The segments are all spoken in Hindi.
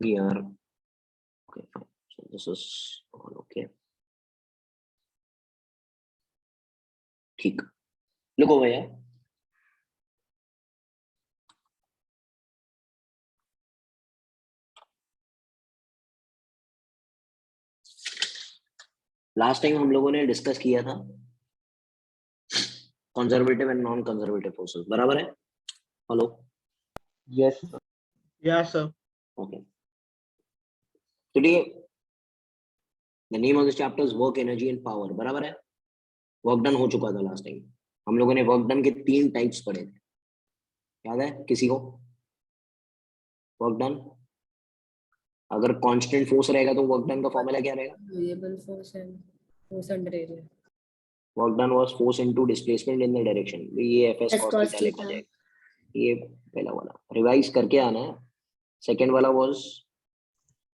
here. Okay, fine. So this is all okay. ठीक, लिखो भैया. लास्ट टाइम हम लोगों ने डिस्कस किया था conservative and non conservative forces, बराबर है? Hello. Yes, sir. Yeah, sir. Okay. Today the name of this chapter is work, energy and power. बराबर है? वर्क डन हो चुका था लास्ट टाइम. हम लोगों ने वर्क डन के 3 टाइप्स पढ़े थे. याद है किसी को? वर्क डन अगर कांस्टेंट फोर्स रहेगा तो वर्क डन का फॉर्मूला क्या रहेगा? variable force and force under area. Work done was force into displacement in the direction. ये FS S cos cos theta लिखा theta. जाएगा. ये पहला वाला रिवाइज करके आना है. सेकंड वाला was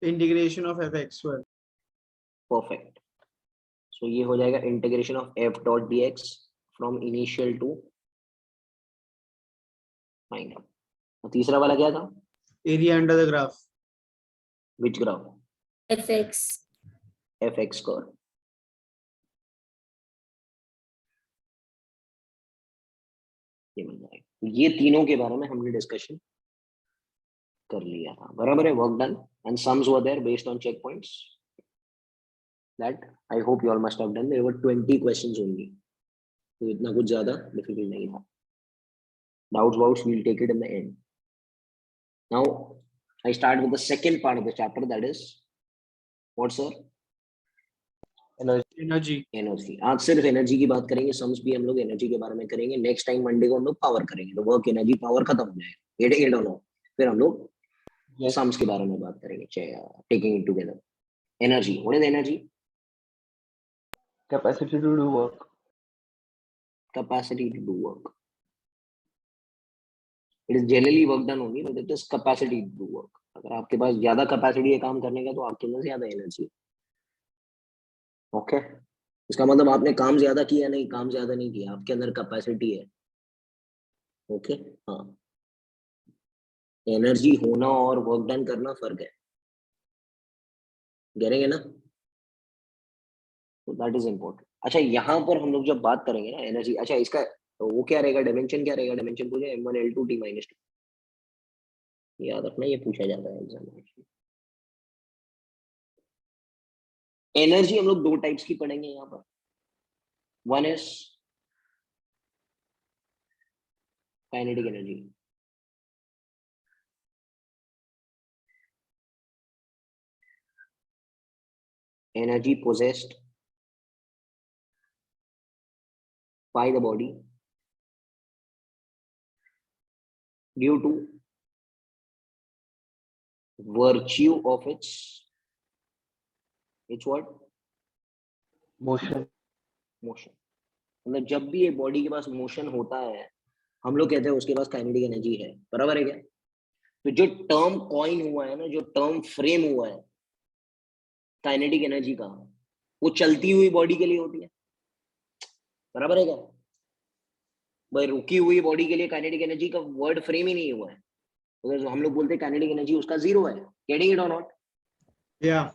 Integration of fx square. Perfect. So ये हो जाएगा integration of f dot dx from initial to final. और तीसरा वाला क्या था? Area under the graph. Which graph? Fx. fx curve. ये मिल जाएगा. ये तीनों के बारे में हमने डिस्कशन कर लिया था, बराबर है? Work done and sums were there based on check points that I hope you all must have done. There were 20 questions only, तो इतना कुछ ज्यादा डिफिकल्ट नहीं था. Doubts we'll take it in the end. Now I start with the second part of the chapter, that is what, sir? Energy. Energy. आज सिर्फ एनर्जी की बात करेंगे, सम्स भी हम लोग एनर्जी के बारे में करेंगे. नेक्स्ट टाइम मंडे को हम लोग पावर करेंगे, तो वर्क एनर्जी पावर खत्म हो जाएगा. गेटिंग इट और नो? फिर हम लोग Yes. सम्स के बारे में बात करेंगे, taking it together. Energy, what is energy? Capacity to do work. Capacity to do work. It is generally work done only, but it is capacity to do work. अगर आपके पास ज्यादा कैपेसिटी है काम करने का तो आपके अंदर ज्यादा एनर्जी. ओके, इसका मतलब आपने काम ज्यादा किया नहीं, काम ज्यादा नहीं किया, आपके अंदर कैपेसिटी है. ओके, हाँ. एनर्जी होना और वर्क डन करना फर्क है, करेंगे ना? तो दैट इज इम्पोर्टेंट. अच्छा, यहाँ पर हम लोग जब बात करेंगे ना एनर्जी, अच्छा इसका तो वो क्या रहेगा, डायमेंशन क्या रहेगा? डायमेंशन पूछे m1 l2 t - 2. याद रखना, ये पूछा जाता है एग्जाम में. एनर्जी हम लोग 2 टाइप्स की पढ़ेंगे यहाँ पर. One is kinetic energy. Energy possessed by the body due to virtue of its what? Motion. Motion. मतलब जब भी एक बॉडी के पास मोशन होता है, हम लोग कहते हैं उसके पास काइनेटिक एनर्जी है, बराबर है क्या? तो जो टर्म कॉइन हुआ है ना, जो टर्म फ्रेम हुआ है काइनेटिक एनर्जी का, वो चलती हुई बॉडी के लिए होती है, बराबर है क्या? भाई रुकी हुई बॉडी के लिए काइनेटिक एनर्जी का वर्ड फ्रेम ही नहीं हुआ है, तो हम लोग बोलते हैं काइनेटिक एनर्जी उसका 0 है. गेटिंग इट और नॉट? Yeah.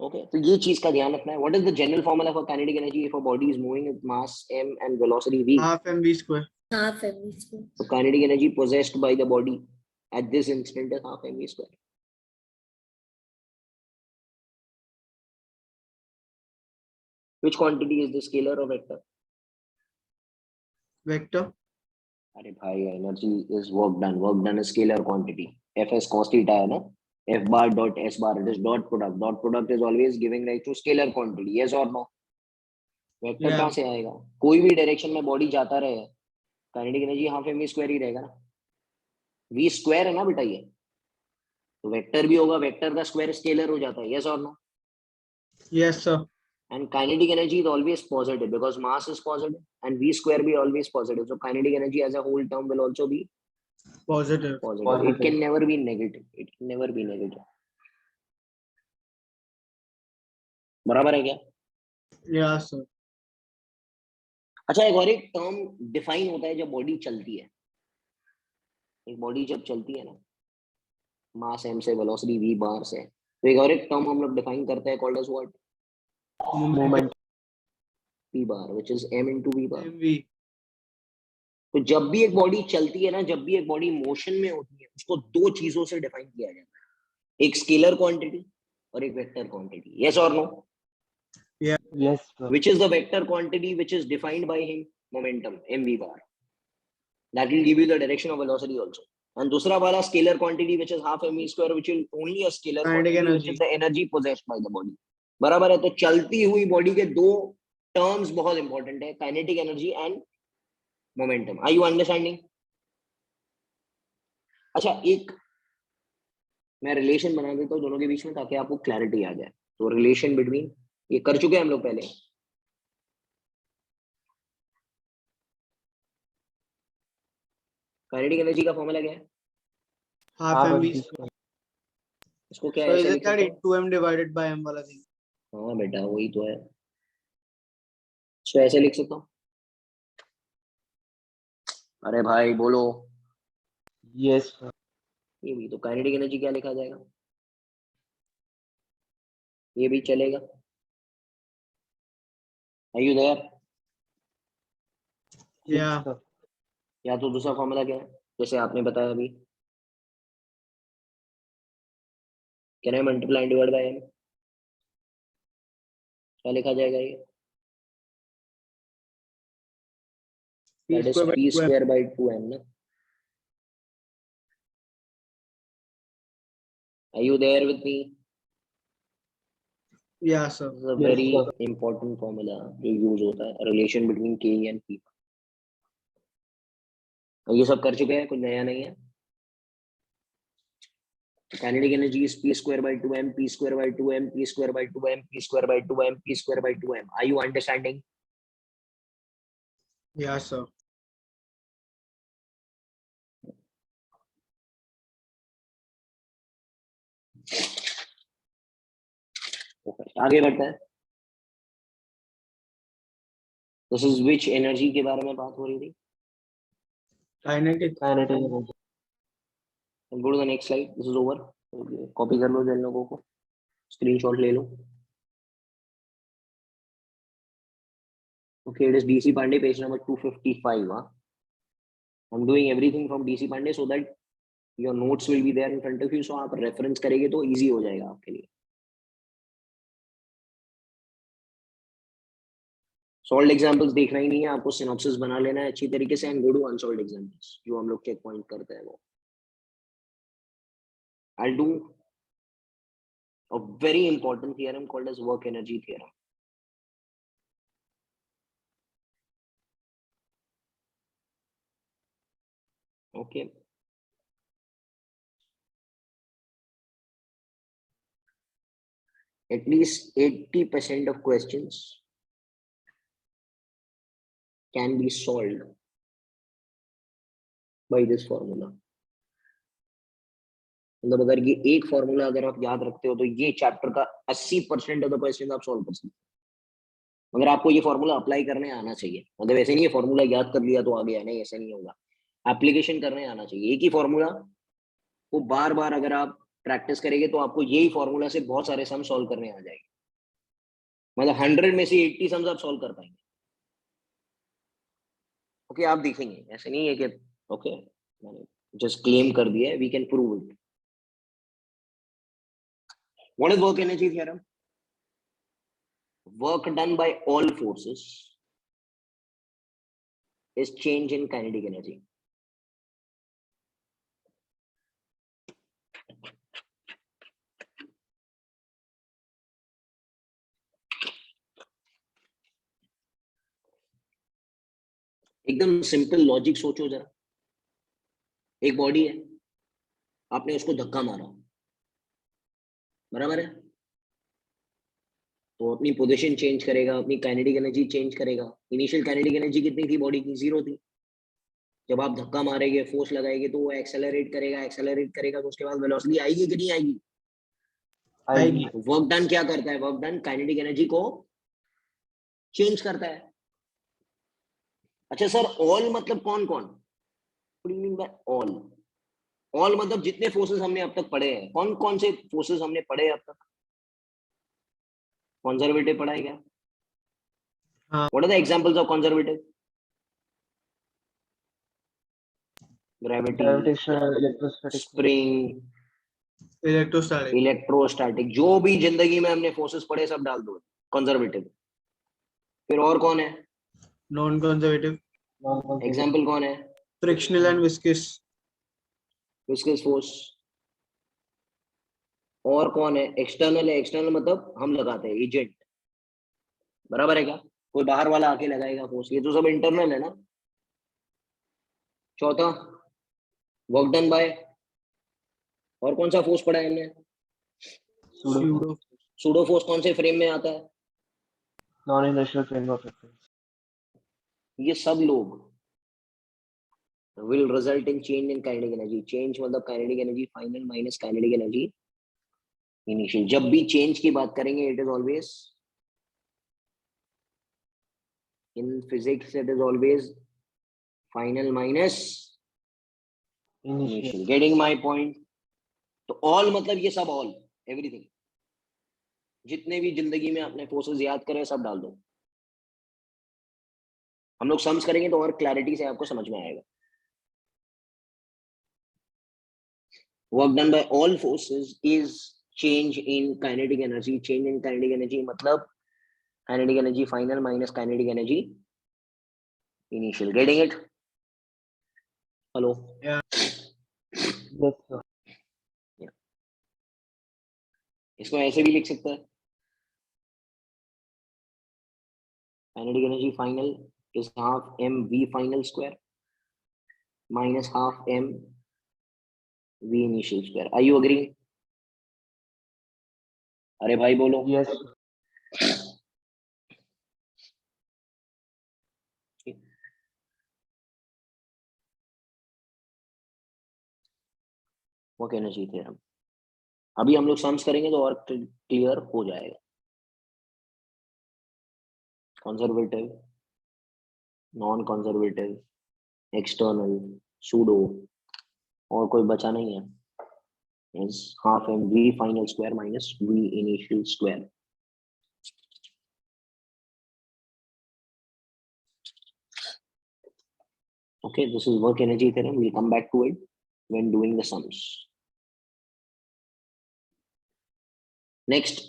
ओके, तो ये चीज का ध्यान रखना है. What is the general formula for kinetic energy if a body is moving with mass m and velocity v? Half mv square. Half mv square. So kinetic energy possessed by the body at this instant is half mv square. Which quantity is the scalar or vector? Vector. अरे भाई, energy is work done. Work done is scalar quantity. Fs cos theta है ना? F bar dot S bar, it is dot product. Dot product is always giving rise to scalar quantity. Yes or no? Vector Yeah. कहाँ से आएगा? कोई भी डायरेक्शन में बॉडी जाता रहे, kinetic energy half mv square ही रहेगा ना. v स्क्वायर है ना बेटा ये, तो वेक्टर भी होगा, वेक्टर का स्क्वायर स्केलर हो जाता है. यस और no? Yes, sir. And kinetic energy is always positive because mass is positive and v square be always positive. So kinetic energy as a whole term will also be Positive. positive. It can never be negative. It can never be negative. बराबर है क्या? Yeah, sir. अच्छा, एक और एक टर्म डिफाइन होता है जब बॉडी चलती है. एक बॉडी जब चलती है ना, मास m से, वेलोसिटी v बार से। तो एक और एक टर्म हम लोग डिफाइन करते हैं called as what, moment, p bar, which is m into v bar. MV. तो जब भी एक बॉडी चलती है ना, जब भी एक बॉडी मोशन में होती है, उसको दो चीजों से डिफाइन किया जाता है, एक स्केलर क्वांटिटी और एक वेक्टर क्वांटिटी। यस और no? yes sir, Which is the vector quantity which is defined by him? Momentum, mv bar. That will give you the direction of velocity also. And दूसरा वाला scalar quantity which is half mv square, which will only a scalar Kinetic quantity which energy. is the energy possessed by the body. बराबर है? तो चलती हुई बॉडी के दो टर्म्स बहुत इंपॉर्टेंट है, kinetic energy and momentum. Are you understanding? अच्छा, एक मैं रिलेशन बना देता हूँ दोनों के बीच में ताकि आपको क्लैरिटी आ जाए। तो रिलेशन बिटवीन, ये कर चुके हैं हम लोग पहले, काइनेटिक एनर्जी का फॉर्मूला क्या है? Half half MV mv square. इसको क्या So ऐसे is लिख it that सकते हैं? 2m divided by m वाला thing? हाँ बेटा वही तो है। इसको ऐसे लिख सकता हूँ? अरे भाई बोलो। yes sir, ये भी तो काइनेटिक एनर्जी क्या लिखा जाएगा? ये भी चलेगा? Are you there? Yeah. sir, या तो दूसरा फॉर्मूला क्या है जैसे आपने बताया अभी? Can I multiply and divide by M? क्या लिखा जाएगा ये? P that is square by P 2m. Square by 2m ना। Are you there with me? Yeah, sir. This is a yes very sir, important formula जो यूज होता है, relation between K and P. ये सब कर चुके हैं, कुछ नया नहीं है। Kinetic energy is p square by 2m, p square by 2m, p square by 2m, p square by 2m, p square by 2m. Are you understanding? Yeah, sir. Okay. आगे बढ़ता है। This is which energy के बारे में बात हो रही थी? Kinetic. kinetic energy, Go to the next slide. This is over. Copy कर लो जिन लोगों को, स्क्रीनशॉट ले लो। Okay, it is DC Pandey, page number 255. Huh? I'm doing everything from DC Pandey so that your notes will be there in front of you. So आप reference करेंगे तो easy हो जाएगा आपके लिए। सॉल्व्ड एग्जांपल्स देखना ही नहीं है आपको, सिनॉप्सिस बना लेना है अच्छी तरीके से and go to unsolved examples जो हम लोग चेक पॉइंट करते हैं वो। I'll do a very important theorem called as work energy theorem. Okay. At least 80% of questions can be solved by this formula. मतलब अगर ये एक फॉर्मूला अगर आप याद रखते हो तो ये चैप्टर का 80% ऑफ द क्वेश्चन आप सॉल्व कर सकते हो। मगर आपको ये फॉर्मूला अप्लाई करने आना चाहिए। मतलब ऐसे नहीं है फॉर्मूला याद कर लिया तो आ गया, नहीं ऐसा नहीं होगा। एप्लीकेशन करने आना चाहिए। एक ही फॉर्मूला को बार बार अगर आप प्रैक्टिस करेंगे तो आपको यही फॉर्मूला से बहुत सारे सम सॉल्व करने आ जाएंगे। मतलब 100 में से 80 सम्स आप सॉल्व कर पाएंगे। ओके, आप देखेंगे ऐसे नहीं है कि ओके मैंने जस्ट क्लेम कर दिया है, we can prove it. What is work energy theorem? Work done by all forces is change in kinetic energy. एकदम सिंपल लॉजिक सोचो जरा। एक बॉडी है, आपने उसको धक्का मारा, बराबर है? तो अपनी पोजीशन चेंज करेगा, अपनी काइनेटिक एनर्जी चेंज करेगा। इनिशियल काइनेटिक एनर्जी कितनी थी बॉडी की? 0 थी। जब आप धक्का मारेंगे, फोर्स लगाएंगे तो वो एक्सेलरेट करेगा तो उसके बाद वेलोसिटी आएगी कि नहीं आएगी? आएगी, वर्क डन क्या करता है? वर्क डन काइनेटिक एनर्जी को चेंज करता है। अच्छा सर, ऑल मतलब कौन कौन? What do you mean by all? All मतलब जितने फोर्सेस हमने अब तक पढ़े हैं, कौन कौन से फोर्सेस हमने पढ़े अब तक? कंजर्वेटिव पढ़ा है क्या? हाँ। What are the examples of conservative? Gravity, Gravitational, electrostatic force. Spring, electrostatic. Electrostatic, जो भी जिंदगी में हमने फोर्सेस पढ़े सब डाल दो कंजर्वेटिव। फिर और कौन है? Non conservative. Non-conservative. एग्जाम्पल कौन है? Frictional and viscous. Viscous force. और कौन है? एक्सटर्नल है, एक्सटर्नल मतलब हम लगाते हैं, एजेंट, बराबर है क्या? कोई बाहर वाला आके लगाएगा फोर्स, ये तो सब इंटरनल है ना। चौथा, वर्क डन बाय, और कौन सा फोर्स पढ़ा है हमने? Pseudo force. Pseudo. Pseudo force कौन से फ्रेम में आता है? Non-inertial frame of reference. ये सब लोग will result in change in kinetic energy. Change मतलब kinetic energy final minus kinetic energy initial. जब भी change की बात करेंगे, it is always in physics, it is always final minus Initial. initial. Getting my point? तो all मतलब ये सब all, everything. जितने भी जिंदगी में आपने फोर्सेस याद करे सब डाल दो। हम लोग सम्स करेंगे तो और क्लैरिटी से आपको समझ में आएगा। Work done by all forces is change in kinetic energy. Change in kinetic energy मतलब kinetic energy final minus kinetic energy initial. Getting it? Hello? Yeah. Yes, sir. इसको ऐसे भी लिख सकता है, kinetic energy final is half mv final square minus half m v initial square. Are you agreeing? अरे भाई बोलो। Yes, sir. Work energy theorem अभी हम लोग सम्स करेंगे तो और क्लियर हो जाएगा। Conservative, non conservative, external, pseudo, और कोई बचा नहीं है। is half mv final square minus v initial square. Okay, this is work energy theorem. We'll come back to it when doing the sums. Next,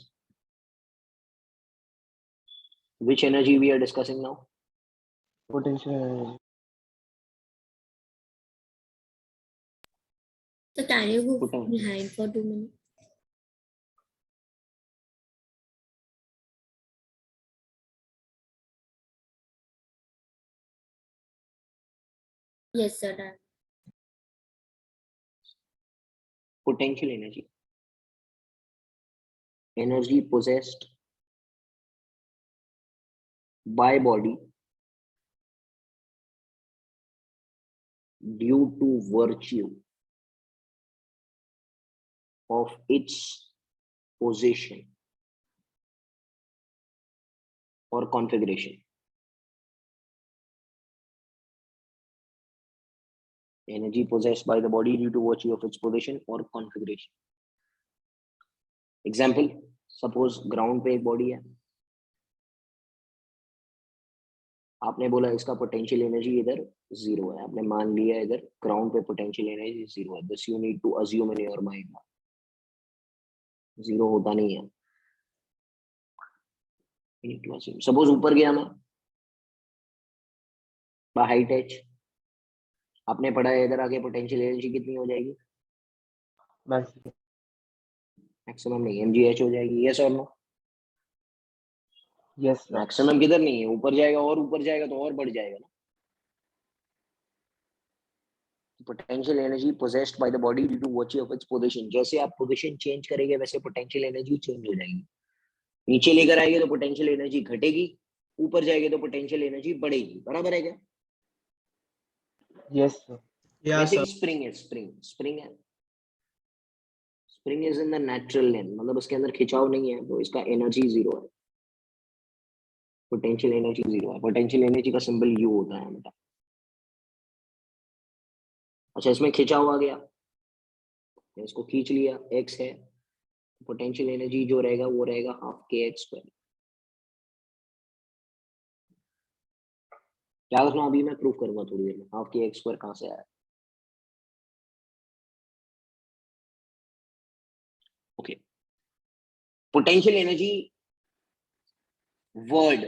which energy we are discussing now? Potential energy. So can you go Poten- behind for 2 minutes? Yes, sir. Done. Potential energy. Energy possessed by body due to virtue of its position or configuration. Energy possessed by the body due to virtue of its position or configuration. Example, suppose ground पे एक बॉडी है, आपने बोला इसका पोटेंशियल एनर्जी इधर जीरो है, आपने मान लिया इधर ग्राउंड पे पोटेंशियल एनर्जी जीरो है। This you need to assume in your mind. Zero होता नहीं है, सपोज ऊपर गया मैं बाय हाइट एच, आपने पढ़ा है इधर आके पोटेंशियल एनर्जी कितनी हो जाएगी? Maximum. मैक्सिमम नहीं, mgh हो जाएगी। यस और नो? Yes, sir. मैक्सिमम किधर नहीं है, ऊपर जाएगा, और ऊपर जाएगा तो और बढ़ जाएगा ना। Potential energy possessed by the body due to virtue of its position. जैसे आप पोजीशन चेंज करेंगे वैसे पोटेंशियल एनर्जी चेंज हो जाएगी। नीचे लेकर आएंगे तो पोटेंशियल एनर्जी घटेगी, ऊपर जाएगी तो पोटेंशियल एनर्जी बढ़ेगी, बराबर है क्या? Yes, sir. Yeah, वैसे sir. ही स्प्रिंग है, स्प्रिंग है, spring is in the natural length, मतलब उसके अंदर खिंचाव नहीं है तो इसका एनर्जी जीरो है, पोटेंशियल एनर्जी जीरो है। पोटेंशियल एनर्जी का सिंबल यू होता है बेटा। अच्छा, इसमें खिंचाव आ गया, इसको खींच लिया, x है, पोटेंशियल एनर्जी जो रहेगा वो रहेगा हाफ के एक्स स्क्वायर। क्या रखना, अभी मैं प्रूफ करूंगा थोड़ी देर में हाफ के एक्स स्क्वायर कहां से आया। ओके, पोटेंशियल एनर्जी वर्ड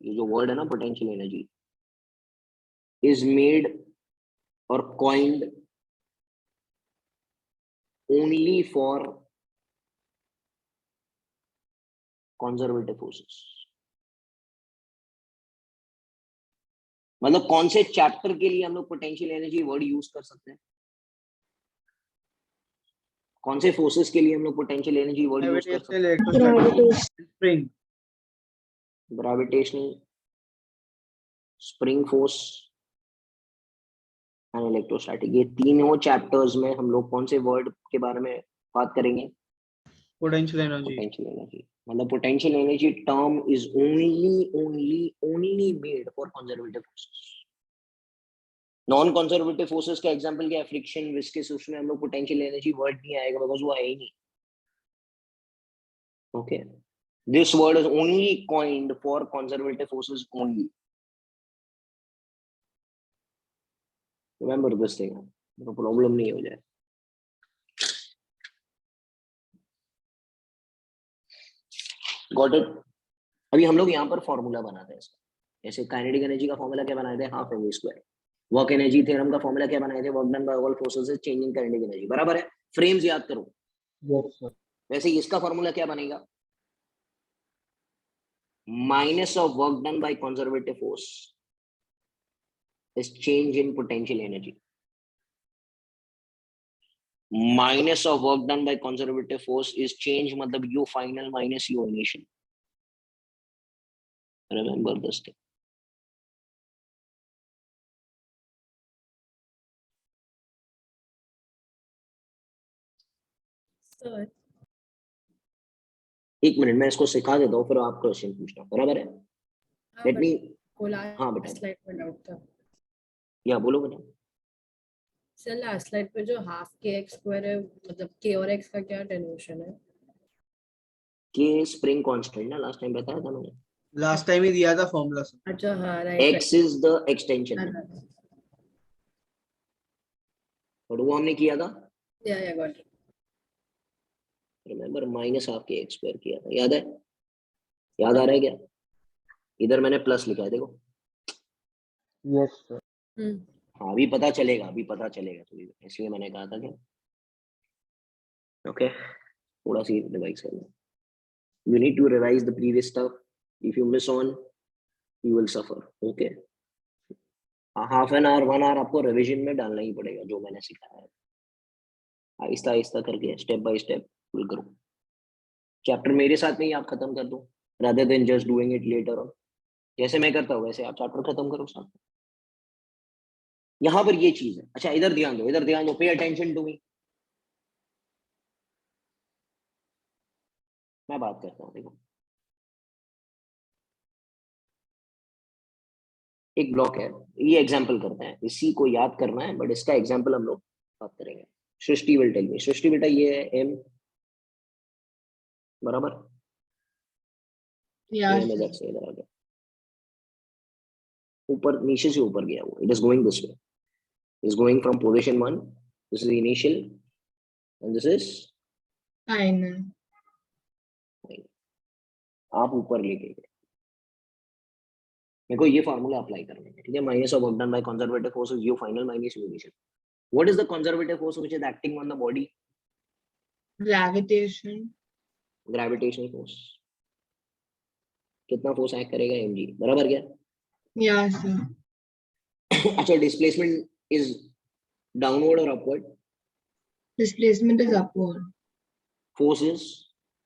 ये जो वर्ड है ना पोटेंशियल एनर्जी इज मेड और coined only for conservative forces. मतलब कौन से चैप्टर के लिए हम लोग पोटेंशियल एनर्जी वर्ड यूज कर सकते हैं, कौन से फोर्सेस के लिए हम लोग पोटेंशियल एनर्जी वर्ड यूज कर सकते हैं? Electrostatic, spring, gravitational, spring force and electrostatic. ये तीनों चैप्टर्स में हम लोग कौन से वर्ड के बारे में बात करेंगे? Potential energy. Potential energy. मतलब potential energy term is only made for conservative forces. Non conservative forces का एग्जांपल क्या है? फ्रिक्शन, विस्कस, उसमें हम लोग पोटेंशियल एनर्जी वर्ड नहीं आएगा बिकॉज़ वो है ही नहीं। Okay, this word is only coined for conservative forces only. Remember this thing, तो प्रॉब्लम नहीं हो जाए। Got it? अभी हम लोग यहाँ पर फॉर्मूला बनाते हैं इसका। जैसे काइनेटिक एनर्जी का फॉर्मूला क्या बनाए थे? Half M V square. Work energy theorem का फॉर्मूला क्या बनाए थे? Work done by all forces is changing kinetic energy. बराबर है? फ्रेम्स याद करो। Yes, sir. वैसे इसका फॉर्मूला क्या बनेगा? Minus of work done by conservative force is change in potential energy. Minus of work done by conservative force is change, मतलब U final minus U initial. Remember this thing. Sir एक मिनट मैं इसको सिखा देता हूँ, फिर आप क्वेश्चन पूछना। बराबर है? Let me. हाँ बेटा, स्लाइड में डाउट था या बोलो बेटा। सर। लास्ट स्लाइड पे जो हाफ के एक्स स्क्वायर है, मतलब के और एक्स का क्या डेरिवेशन है? के स्प्रिंग कांस्टेंट ना, लास्ट टाइम बताया था मैंने। लास्ट टाइम ही दिया था फॉर्मूला सर। अच्छा हाँ, right x is the extension, और वो हमने किया था, या got it. Remember, minus half के एक्स स्क्वायर किया था। याद है? याद आ रहा है क्या? इधर मैंने प्लस लिखा है, देखो। Yes, sir. हाँ, अभी पता चलेगा, अभी पता चलेगा थोड़ी देर, इसलिए मैंने कहा था कि ओके थोड़ा सी रिवाइज करना। You need to revise the previous stuff. If you miss on, you will suffer. Okay. Half an hour 1 hour आपको रिवीजन में डालना ही पड़ेगा, जो मैंने सिखाया है। आहिस्ता आहिस्ता करके स्टेप बाय स्टेप फुल करो। चैप्टर मेरे साथ में ही आप खत्म कर दो, rather than just doing it later on. जैसे मैं करता हूँ वैसे आप चैप्टर खत्म करो साथ में। यहाँ पर ये चीज है। अच्छा इधर ध्यान दो, इधर ध्यान दो, पे अटेंशन टू मी। मैं बात करता हूँ, देखो एक ब्लॉक है, ये एग्जाम्पल करते हैं, इसी को याद करना है, बट इसका एग्जाम्पल हम लोग बात करेंगे। सृष्टि विल टेल मी। सृष्टि बेटा ये है एम, बराबर? यस इधर से इधर आ गया, ऊपर नीचे से ऊपर गया वो। It is going this way, is going from position 1, this is initial and this is final. आप ऊपर लेके गए। मेरे को ये फार्मूला अप्लाई करना है, ठीक है? Minus of work done by conservative force is U final minus U initial. What is the conservative force which is acting on the body? Gravitation. Gravitational force. कितना फोर्स एक्ट करेगा? mg, बराबर क्या? Yes sir. अच्छा डिस्प्लेसमेंट इज डाउनवर्ड और upward? Displacement is upward. Force is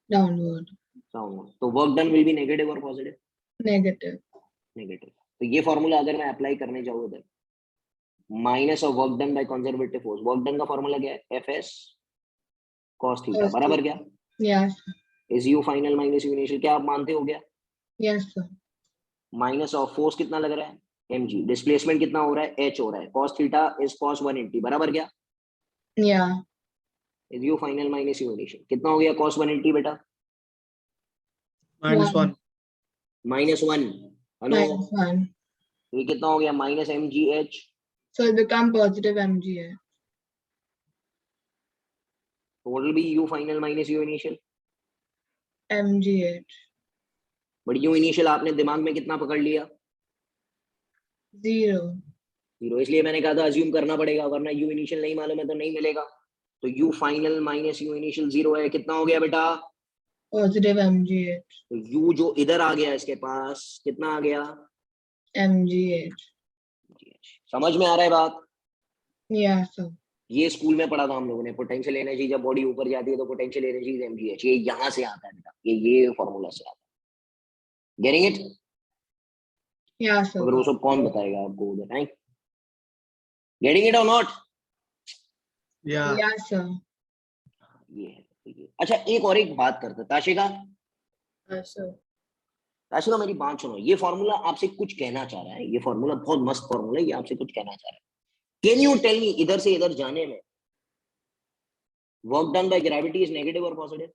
downward. Downward. तो work done will be negative और पॉजिटिव? नेगेटिव। नेगेटिव। तो ये फार्मूला अगर मैं अप्लाई करने जाऊँ इधर, minus of work done by conservative force, work done का फार्मूला क्या है? एफएस cos थीटा, बराबर क्या? Yes is U final minus U initial. क्या आप मानते हो? गया? Yes sir. Minus of force कितना लग रहा है? mg, डिस्प्लेसमेंट कितना हो रहा है, h हो रहा है, cos थीटा इज cos 180, बराबर क्या, Yeah. Is U final minus U initial, कितना हो गया cos 180 बेटा, -1. -1, हेलो, -1. ये कितना हो गया, minus mgh, So it become positive mgh. Total भी u final minus u initial, mgh. But u initial आपने दिमाग में कितना पकड़ लिया, 0. 0, इसलिए मैंने कहा था अज्यूम करना पड़ेगा, वरना u इनिशियल नहीं मालूम है तो नहीं मिलेगा, तो u final minus u initial 0 है, कितना हो गया बेटा, Positive mgh. तो u जो इधर आ गया इसके पास कितना आ गया, mgh. समझ में आ रहा है बात, Yeah, sir. ये स्कूल में पढ़ा था हम लोगों ने, पोटेंशियल एनर्जी जब बॉडी ऊपर जाती है तो पोटेंशियल एनर्जी इज mgh, ये यहाँ से आता है बेटा, ये फॉर्मूला से आता है, गेटिंग इट, Yeah, sir. अगर वो सब कौन बताएगा आपको उधर, है गेटिंग इट और नॉट, Yeah. Yeah, sir. ये है, अच्छा एक और एक बात करते हैं, ताशिका, Sir. ताशिका मेरी बात सुनो, ये फॉर्मूला आपसे कुछ कहना चाह रहा है, ये फॉर्मूला बहुत मस्त फॉर्मूला है, ये आपसे कुछ कहना चाह रहा है, कैन यू टेल मी इधर से इधर जाने में work done by gravity is negative और positive,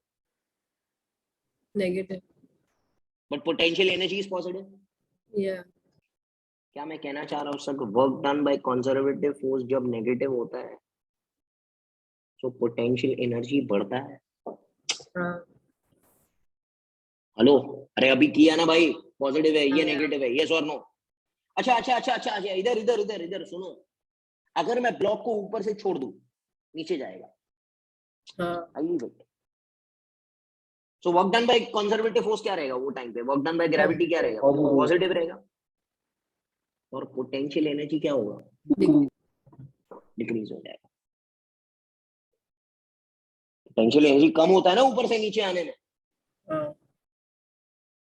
Negative. But potential energy is positive, Yeah. क्या मैं कहना चाह रहा हूँ sir, work done by conservative force जब नेगेटिव होता है तो पोटेंशियल एनर्जी बढ़ता है, हेलो, अरे अभी किया ना भाई, पॉजिटिव है ये नेगेटिव है, यस और नो, अच्छा अच्छा अच्छा अच्छा अच्छा, इधर इधर इधर इधर सुनो, अगर मैं ब्लॉक को ऊपर से छोड़ दूं नीचे जाएगा, I it, so work done by conservative force क्या रहेगा वो टाइम पे, वर्क डन बाय ग्रेविटी क्या रहेगा, पॉजिटिव रहेगा, और पोटेंशियल एनर्जी क्या होगा, डिक्रीज हो जाएगा, पोटेंशियल एनर्जी कम होता है ना ऊपर से नीचे आने में,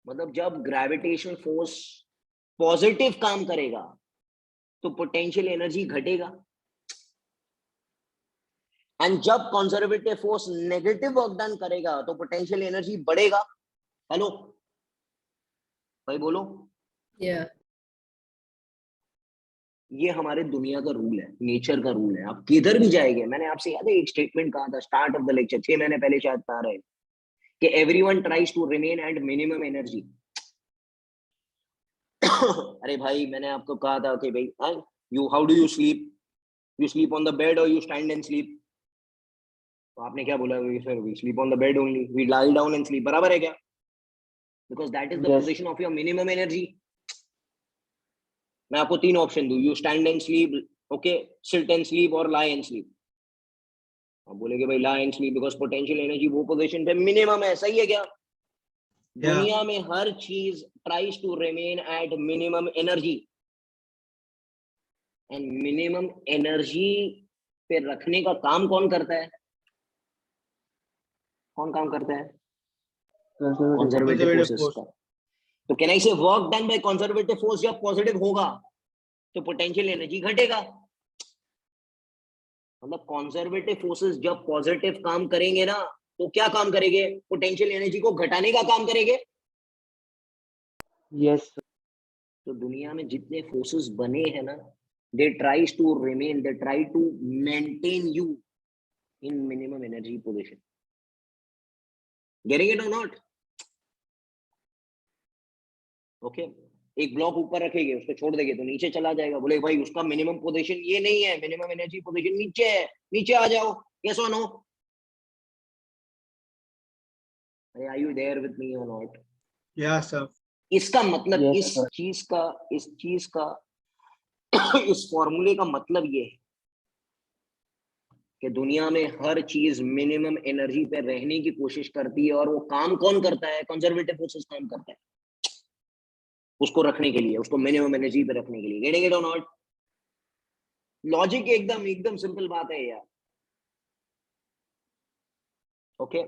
मतलब जब ग्रेविटेशनल फोर्स पॉजिटिव काम करेगा तो पोटेंशियल एनर्जी घटेगा, एंड जब conservative force negative work done करेगा तो पोटेंशियल एनर्जी बढ़ेगा, हेलो भाई बोलो, Yeah. ये हमारे दुनिया का रूल है, नेचर का रूल है, आप किधर भी जाएंगे, मैंने आपसे याद है एक स्टेटमेंट कहा था स्टार्ट ऑफ द लेक्चर 6 महीने पहले शायद आ रहे कि everyone tries to remain at minimum energy, अरे भाई मैंने आपको कहा था कि भाई you how do you sleep on the bed और यू स्टैंड एंड स्लीप, तो आपने क्या बोला, sir we sleep on the bed only, we lie down and sleep, बराबर है क्या, because that is the Yes. Position of your minimum energy, मैं आपको 3 ऑप्शन दूं, you stand and sleep, okay, sit and sleep और लाई एंड स्लीप, आप बोलेगे भाई lie and sleep because potential energy वो पोजीशन पे मिनिमम है, सही है क्या, दुनिया में हर चीज tries to remain at minimum energy, and minimum energy पे रखने का काम कौन करता है, कौन काम करता है, कंजर्वेटिव Conservative फोर्सेस force. का, तो कैन आई से work done by conservative force जब पॉजिटिव होगा तो पोटेंशियल एनर्जी घटेगा, मतलब कंजर्वेटिव फोर्सेस जब पॉजिटिव काम करेंगे ना तो क्या काम करेंगे, पोटेंशियल एनर्जी को घटाने का काम करेंगे, Yes. तो दुनिया में जितने फोर्सेस बने हैं ना, they tries to remain, they try to maintain you in minimum energy position, getting it और नॉट, ओके, एक ब्लॉक ऊपर रखेंगे उसको छोड़ देंगे तो नीचे चला जाएगा, बोले भाई उसका मिनिमम पोजीशन ये नहीं है, मिनिमम एनर्जी पोजीशन नीचे है, नीचे आ जाओ, यस और no, are you there with me और नॉट, Yeah, sir. इसका मतलब Yes, इस sir. चीज का इस फॉर्मूले का मतलब ये है कि दुनिया में हर चीज मिनिमम एनर्जी पे रहने की कोशिश करती है, और वो काम कौन करता है, कंजर्वेटिव फोर्सेस काम करता है उसको रखने के लिए, उसको मिनिमम एनर्जी पे रखने के लिए, गेटिंग इट और नॉट, लॉजिक एकदम एकदम सिंपल बात है यार, ओके,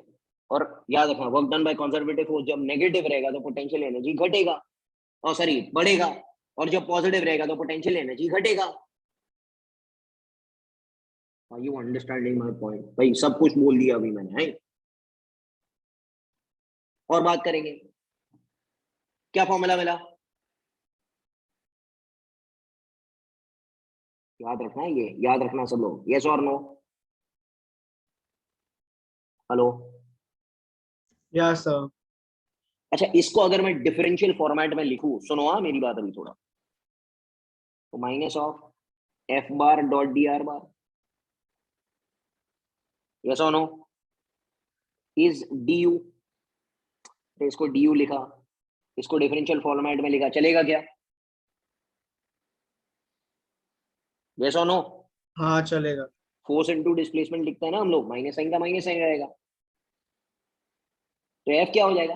और याद रखना work done by conservative force जब नेगेटिव रहेगा तो पोटेंशियल एनर्जी घटेगा, और सॉरी बढ़ेगा, और जब पॉजिटिव रहेगा तो पोटेंशियल एनर्जी घटेगा, are you understanding my point, भाई सब कुछ बोल दिया अभी मैंने, है और बात करेंगे, क्या फॉर्मूला मिला, याद रखना है, ये याद रखना सब लोग, यस और नो। हेलो। Yeah, sir. अच्छा, इसको अगर मैं डिफरेंशियल फॉर्मेट में लिखूं, सुनो हाँ मेरी बात अभी थोड़ा, तो minus of F bar dot D R bar, yes और नो, इज डी यू। तो इसको डी यू लिखा, इसको डिफरेंशियल फॉर्मेट में लिखा, चलेगा क्या? यस और नो। हाँ चलेगा। फोर्स इनटू डिस्प्लेसमेंट लिखते हैं ना हम लोग, माइनस साइन का माइनस साइन रहेगा, तो एफ क्या हो जाएगा?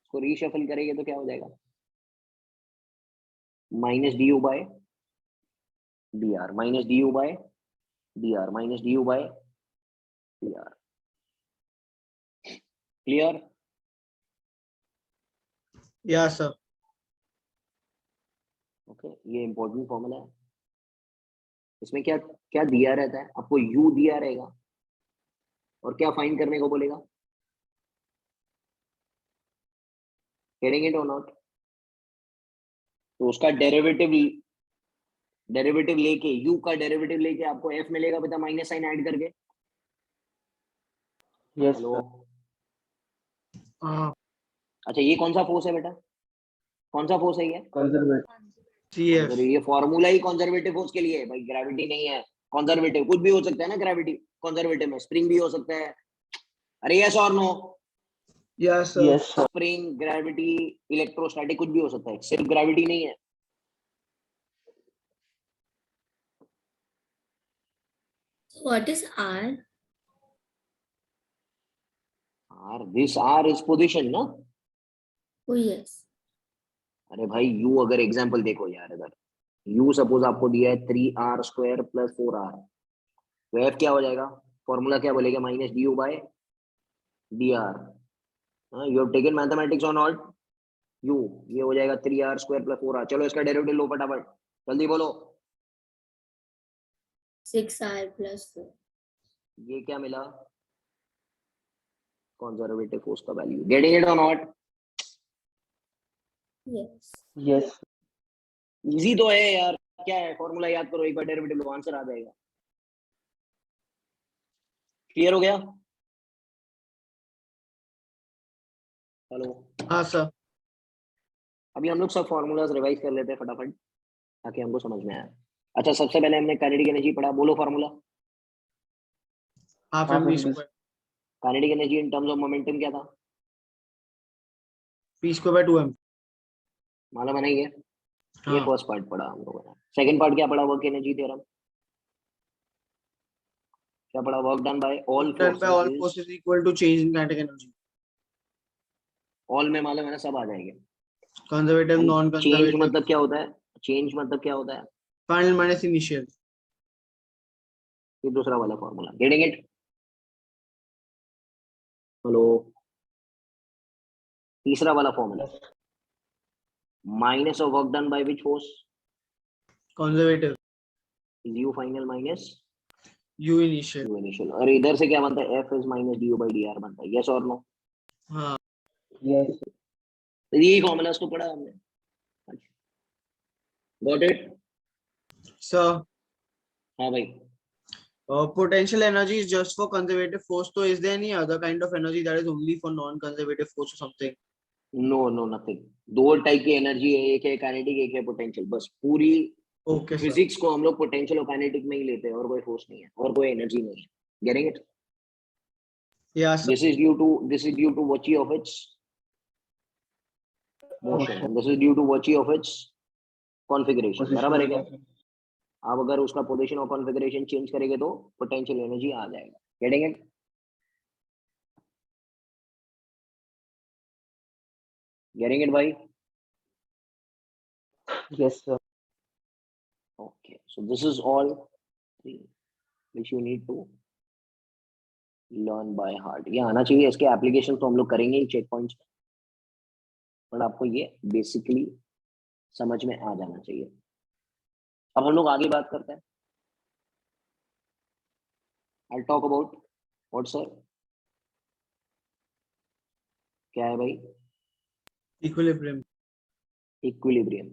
इसको रीशफल करेंगे तो क्या हो जाएगा? Minus D U by D R, minus D U by D R, minus D U by D R. Clear? Yeah, sir. Okay, ये इंपॉर्टेंट फॉर्मूला है। इसमें क्या क्या दिया रहता है आपको? u दिया रहेगा, और क्या फाइंड करने को बोलेगा? गेटिंग इट और नॉट? तो उसका डेरिवेटिव, डेरिवेटिव लेके, u का डेरिवेटिव लेके आपको f मिलेगा बेटा, माइनस साइन ऐड करके। Yes, hello. sir. हाँ अच्छा, ये कौन सा फोर्स है बेटा? कौन सा फोर्स है ये? Conservative. CF. तो ये फॉर्मूला ही कंजर्वेटिव फोर्स के लिए है भाई, ग्रेविटी नहीं है। कंजर्वेटिव कुछ भी हो सकता है ना, ग्रेविटी कंजर्वेटिव में स्प्रिंग भी हो सकता है। अरे यस और no? Yeah, sir. Yes, sir. Spring, gravity, electrostatic कुछ भी हो सकता है, सिर्फ ग्रेविटी नहीं है। What is R? R, this R is position ना। Oh yes. अरे भाई यू, अगर एग्जांपल देखो यार इधर, यू सपोज आपको दिया है 3r² प्लस 4r, तो एफ क्या हो जाएगा? फॉर्मूला क्या बोलेगा? Minus D U by D R. You have taken mathematics और नॉट? यू, ये हो जाएगा 3r² प्लस 4r। चलो इसका डेरिवेटिव लो फटाफट, जल्दी बोलो। 6R plus 4. ये क्या मिला? कंजर्वेटिव फोर्स का वैल्यू। गेटिंग इट और नॉट? Yes. Yes. इजी तो है यार, क्या है? फॉर्मूला याद करो एक बार, डेरिवेटिव लो, आंसर आ जाएगा। क्लियर हो गया? हेलो। हाँ सर। अभी हम लोग सब फॉर्मूलाज रिवाइज कर लेते हैं फटाफट, ताकि हमको समझ में आए। अच्छा, सबसे पहले हमने काइनेटिक एनर्जी पढ़ा, बोलो formula. Half Half M V mv square kinetic energy in terms of momentum क्या था? P square by 2m। मालूम है नहीं है? ये हाँ फर्स्ट पार्ट पढ़ा हम लोगों ने। सेकंड पार्ट क्या पढ़ा? Work energy theorem. क्या पढ़ा? Work done by all done by all forces forces equal to change in kinetic energy. All में मालूम है ना, सब आ जाएंगे। कंजर्वेटिव, नॉन चेंज कंजर्वेटिव, मतलब क्या होता है? चेंज मतलब क्या होता है? Final minus initial. ये दूसरा वाला फॉर्मूला। Getting it? हेलो। तीसरा वाला formula, Yes. Minus of work done by which force? Conservative, you final minus U initial. You initial. और इधर से क्या बनता है? F is minus D you by D R बनता है। यस और नो? हाँ Yes. तो यही फॉर्मूला तो पढ़ा हमने। Got it? सर। हाँ भाई। Potential energy is just for conservative force. So is there any other kind of energy that is only for non-conservative force or something? No no nothing. दो टाइप की एनर्जी है, एक है काइनेटिक, एक है पोटेंशियल। बस पूरी Okay, sir. फिजिक्स को हम लोग पोटेंशियल और काइनेटिक में ही लेते हैं, और कोई फोर्स नहीं है और कोई एनर्जी नहीं है। Getting it? Yeah, sir. This is due to virtue of its motion, and this is due to virtue of its configuration। Position बराबर है of क्या? motion. आप अगर उसका पोजीशन और कॉन्फ़िगरेशन चेंज करेंगे तो पोटेंशियल एनर्जी आ जाएगा। Getting it? गेटिंग इट भाई? Yes, sir. Okay, so this is all three which you need to learn by heart। ये आना चाहिए। इसके एप्लीकेशन तो हम लोग करेंगे ही चेक पॉइंट्स, पर आपको ये बेसिकली समझ में आ जाना चाहिए। अब हम लोग आगे बात करते हैं। I talk about what sir? क्या है भाई? Equilibrium. इक्विलिब्रियम।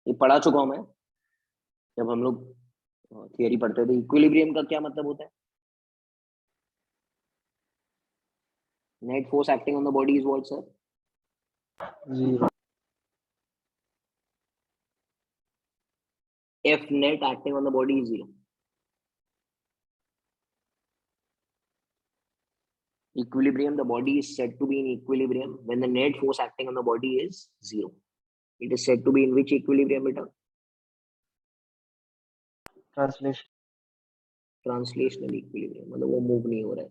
ये पढ़ा चुका हूं मैं जब हम लोग थियरी पढ़ते थे। इक्विलिब्रियम का क्या मतलब होता है? Net force acting on the body is what sir? 0. F net acting on the body is 0. Equilibrium, the body is said to be in equilibrium when the net force acting on the body is 0. It is said to be in which equilibrium, beta? Translation. Translational equilibrium, मतलब वो मूव नहीं हो रहा है।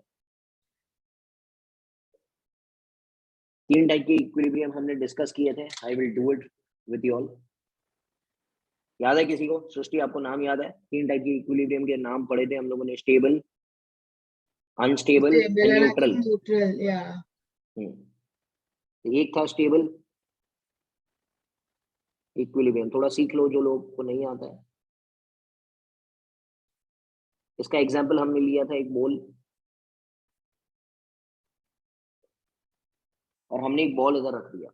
3 टाइप के इक्विलिब्रियम हमने डिस्कस किए थे। I will do it with you all. याद है किसी को? सृष्टि, आपको नाम याद है? 3 टाइप के इक्विलिब्रियम के नाम पढ़े थे हम लोगों ने, stable, unstable and Stable and I neutral. think neutral, yeah. एक था स्टेबल इक्विलिब्रियम, थोड़ा सीख लो जो लोग को नहीं आता है। इसका एग्जांपल हमने लिया था एक बॉल, और हमने एक बॉल इधर रख दिया।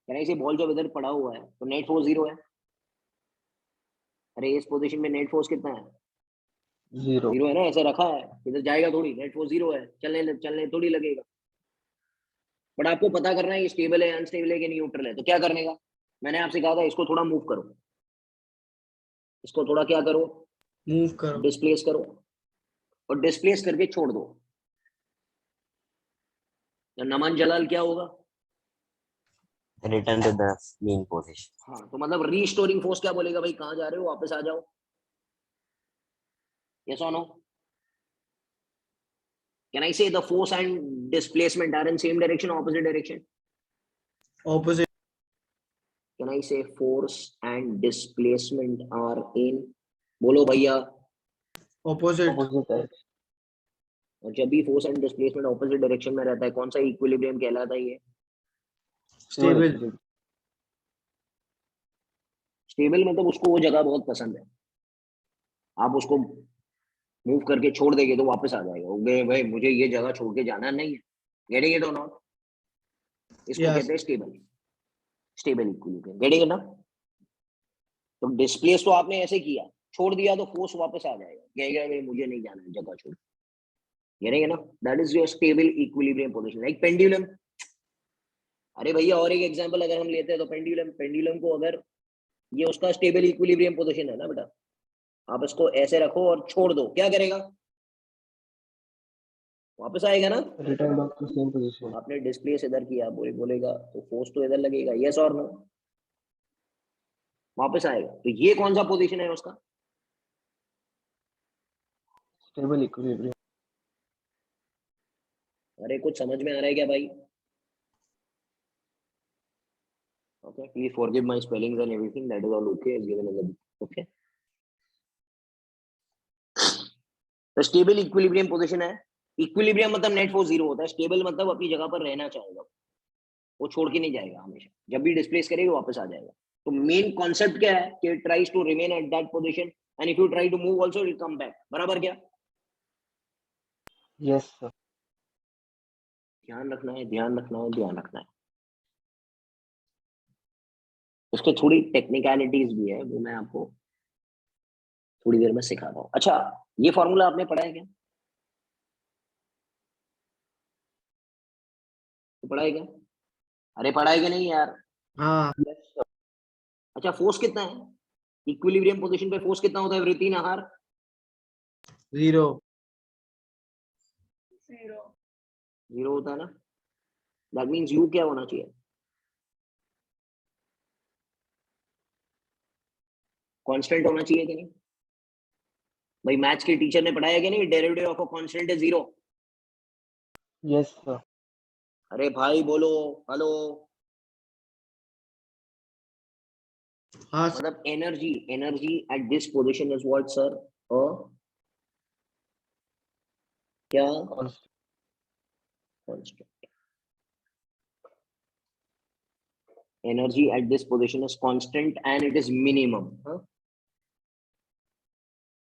यानी इसे बॉल जब इधर पड़ा हुआ है तो नेट फोर्स 0 है। अरे इस पोजीशन में नेट फोर्स कितना है? 0. 0 है ना, ऐसे रखा है, इधर जाएगा थोड़ी, नेट फोर्स 0 है, चलने थोड़ी लगेगा। बट आपको पता करना है ये स्टेबल है, अनस्टेबल है कि न्यूट्रल है। तो क्या करने का? मैंने आपसे कहा था इसको थोड़ा मूव करो, इसको थोड़ा क्या करो, मूव करो। डिस्प्लेस करो, और डिस्प्लेस करके छोड़ दो। नमन जलाल क्या होगा? Return to the mean position. हाँ, तो मतलब रीस्टोरिंग फोर्स क्या बोलेगा? भाई कहाँ जा रहे हो, वापस आ जाओ। यस और no? Can I say the force and displacement are in same direction, opposite direction? Opposite. Can I say force and displacement are in, बोलो भैया, Opposite. Opposite direction. और जब भी force and displacement opposite direction में रहता है, कौन सा इक्विलिब्रियम कहलाता है ये? Stable. Equilibrium. स्टेबल मतलब उसको वो जगह बहुत पसंद है, आप उसको मूव करके छोड़ देंगे तो वापस आ जाएगा। वो भाई मुझे ये जगह छोड़ के जाना नहीं है, गेटिंग इट और नॉट? इसको Yes. कहते हैं stable, stable equilibrium. Getting it ना? तो डिस्प्लेस तो आपने ऐसे किया, छोड़ दिया तो फोर्स वापस आ जाएगा, कहेगा भाई मुझे नहीं जाना है, जगह छोड़। गेटिंग इट ना? That is your stable equilibrium position. Like pendulum. अरे भैया और एक एग्जांपल अगर हम लेते हैं तो पेंडुलम, पेंडुलम को अगर ये उसका स्टेबल इक्विलिब्रियम पोजीशन है ना बेटा, आप इसको ऐसे रखो और छोड़ दो, क्या करेगा? वापस आएगा ना? Return back to same position. आपने डिस्प्लेस इधर किया, बोलेगा तो फोर्स तो इधर लगेगा, यस और नो? वापस आएगा। तो ये कौन सा पोजीशन है उसका? Stable equilibrium. अरे कुछ समझ में आ रहा है क्या भाई? Okay, please forgive my spellings and everything. That is all okay. As given in the book. Okay. The stable equilibrium position है। Equilibrium मतलब net force 0 होता है, stable मतलब अपनी जगह पर रहना चाहेगा, वो छोड़ के नहीं जाएगा हमेशा, जब भी डिस्प्लेस करेगा वापस आ जाएगा। तो मेन कॉन्सेप्ट क्या है कि tries to remain at that position and if you try to move also it will come back. बराबर क्या? Yes, sir. ध्यान रखना है, ध्यान रखना है, ध्यान रखना है। उसके थोड़ी टेक्निकलिटीज भी है, वो मैं आपको थोड़ी देर में सिखाता हूँ। अच्छा, ये फॉर्मूला आपने पढ़ा है क्या? पढ़ा है क्या? अरे पढ़ा है क्या नहीं यार? हाँ. Yes, sir. अच्छा, फोर्स कितना है इक्विलिब्रियम पोजीशन पे? फोर्स कितना होता है वृत्तीय आहार? 0. 0 होता है ना? दैट मींस यू क्या होना चाहिए? कांस्टेंट होना चाहिए कि नहीं? भाई मैथ्स के टीचर ने पढ़ाया कि नहीं, derivative of a constant is 0? Yes, sir. अरे भाई बोलो, हेलो। हाँ. मतलब energy at this position is what sir? क्या? Constant. Constant. Energy at this position is constant and it is minimum, huh?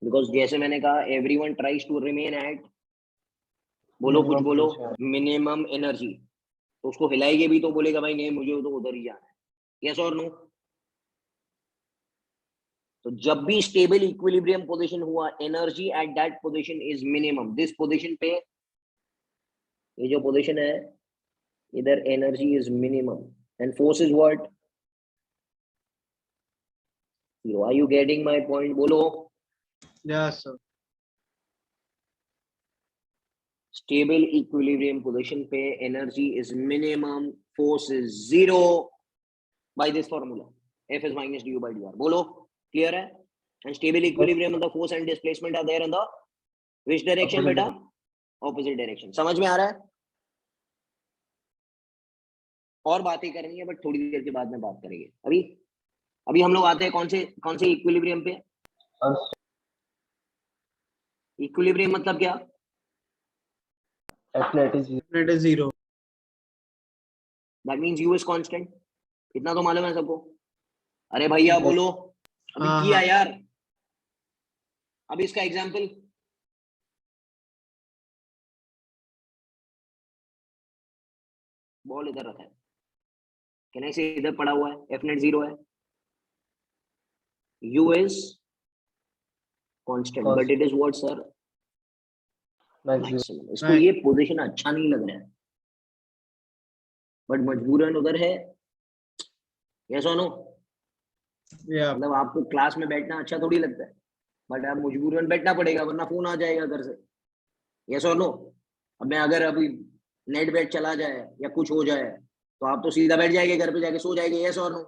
Because जैसे मैंने कहा everyone tries to remain at, बोलो कुछ Minimum बोलो, position. minimum energy, तो उसको हिलाएंगे भी तो बोलेगा भाई नहीं मुझे तो उधर ही जाना है, यस और नो? तो जब भी स्टेबल इक्विलिब्रियम पोजीशन हुआ, energy at that position is minimum. This position पे, ये जो पोजीशन है इधर, energy is minimum and force is what? Zero. Are you getting my point? बोलो। Yes, sir. Stable equilibrium position पे energy is minimum, force is zero by this formula, F is minus du by dr। बोलो, क्लियर है? एंड स्टेबल इक्विलिब्रियम में the force and displacement are there in the which direction बेटा? Opposite direction. समझ में आ रहा है? और बातें करनी है बट थोड़ी देर के बाद में बात करेंगे। अभी हम लोग आते हैं कौन से इक्विलिब्रियम पे? इक्विलिब्रियम मतलब क्या? F net is Net is zero. That means u is constant. इतना तो मालूम है सबको? अरे भैया Yes. बोलो, अभी हाँ, किया हाँ। यार। अब इसका एग्जांपल, बॉल इधर रखा है, कहने से इधर पड़ा हुआ है, एफ नेट जीरो है, u is constant but it is what sir? maximum. Maximum. इसको ये पोजीशन अच्छा नहीं लग रहा है बट मजबूरन उधर है, यस और नो? Yeah. मतलब आपको क्लास में बैठना अच्छा थोड़ी लगता है बट आप मजबूरन बैठना पड़ेगा वरना फोन आ जाएगा घर से, यस और नो? अब मैं अगर अभी नेट बैट चला जाए या कुछ हो जाए तो आप तो सीधा बैठ जाएंगे घर पे जाके सो जाएंगे, यस और नो?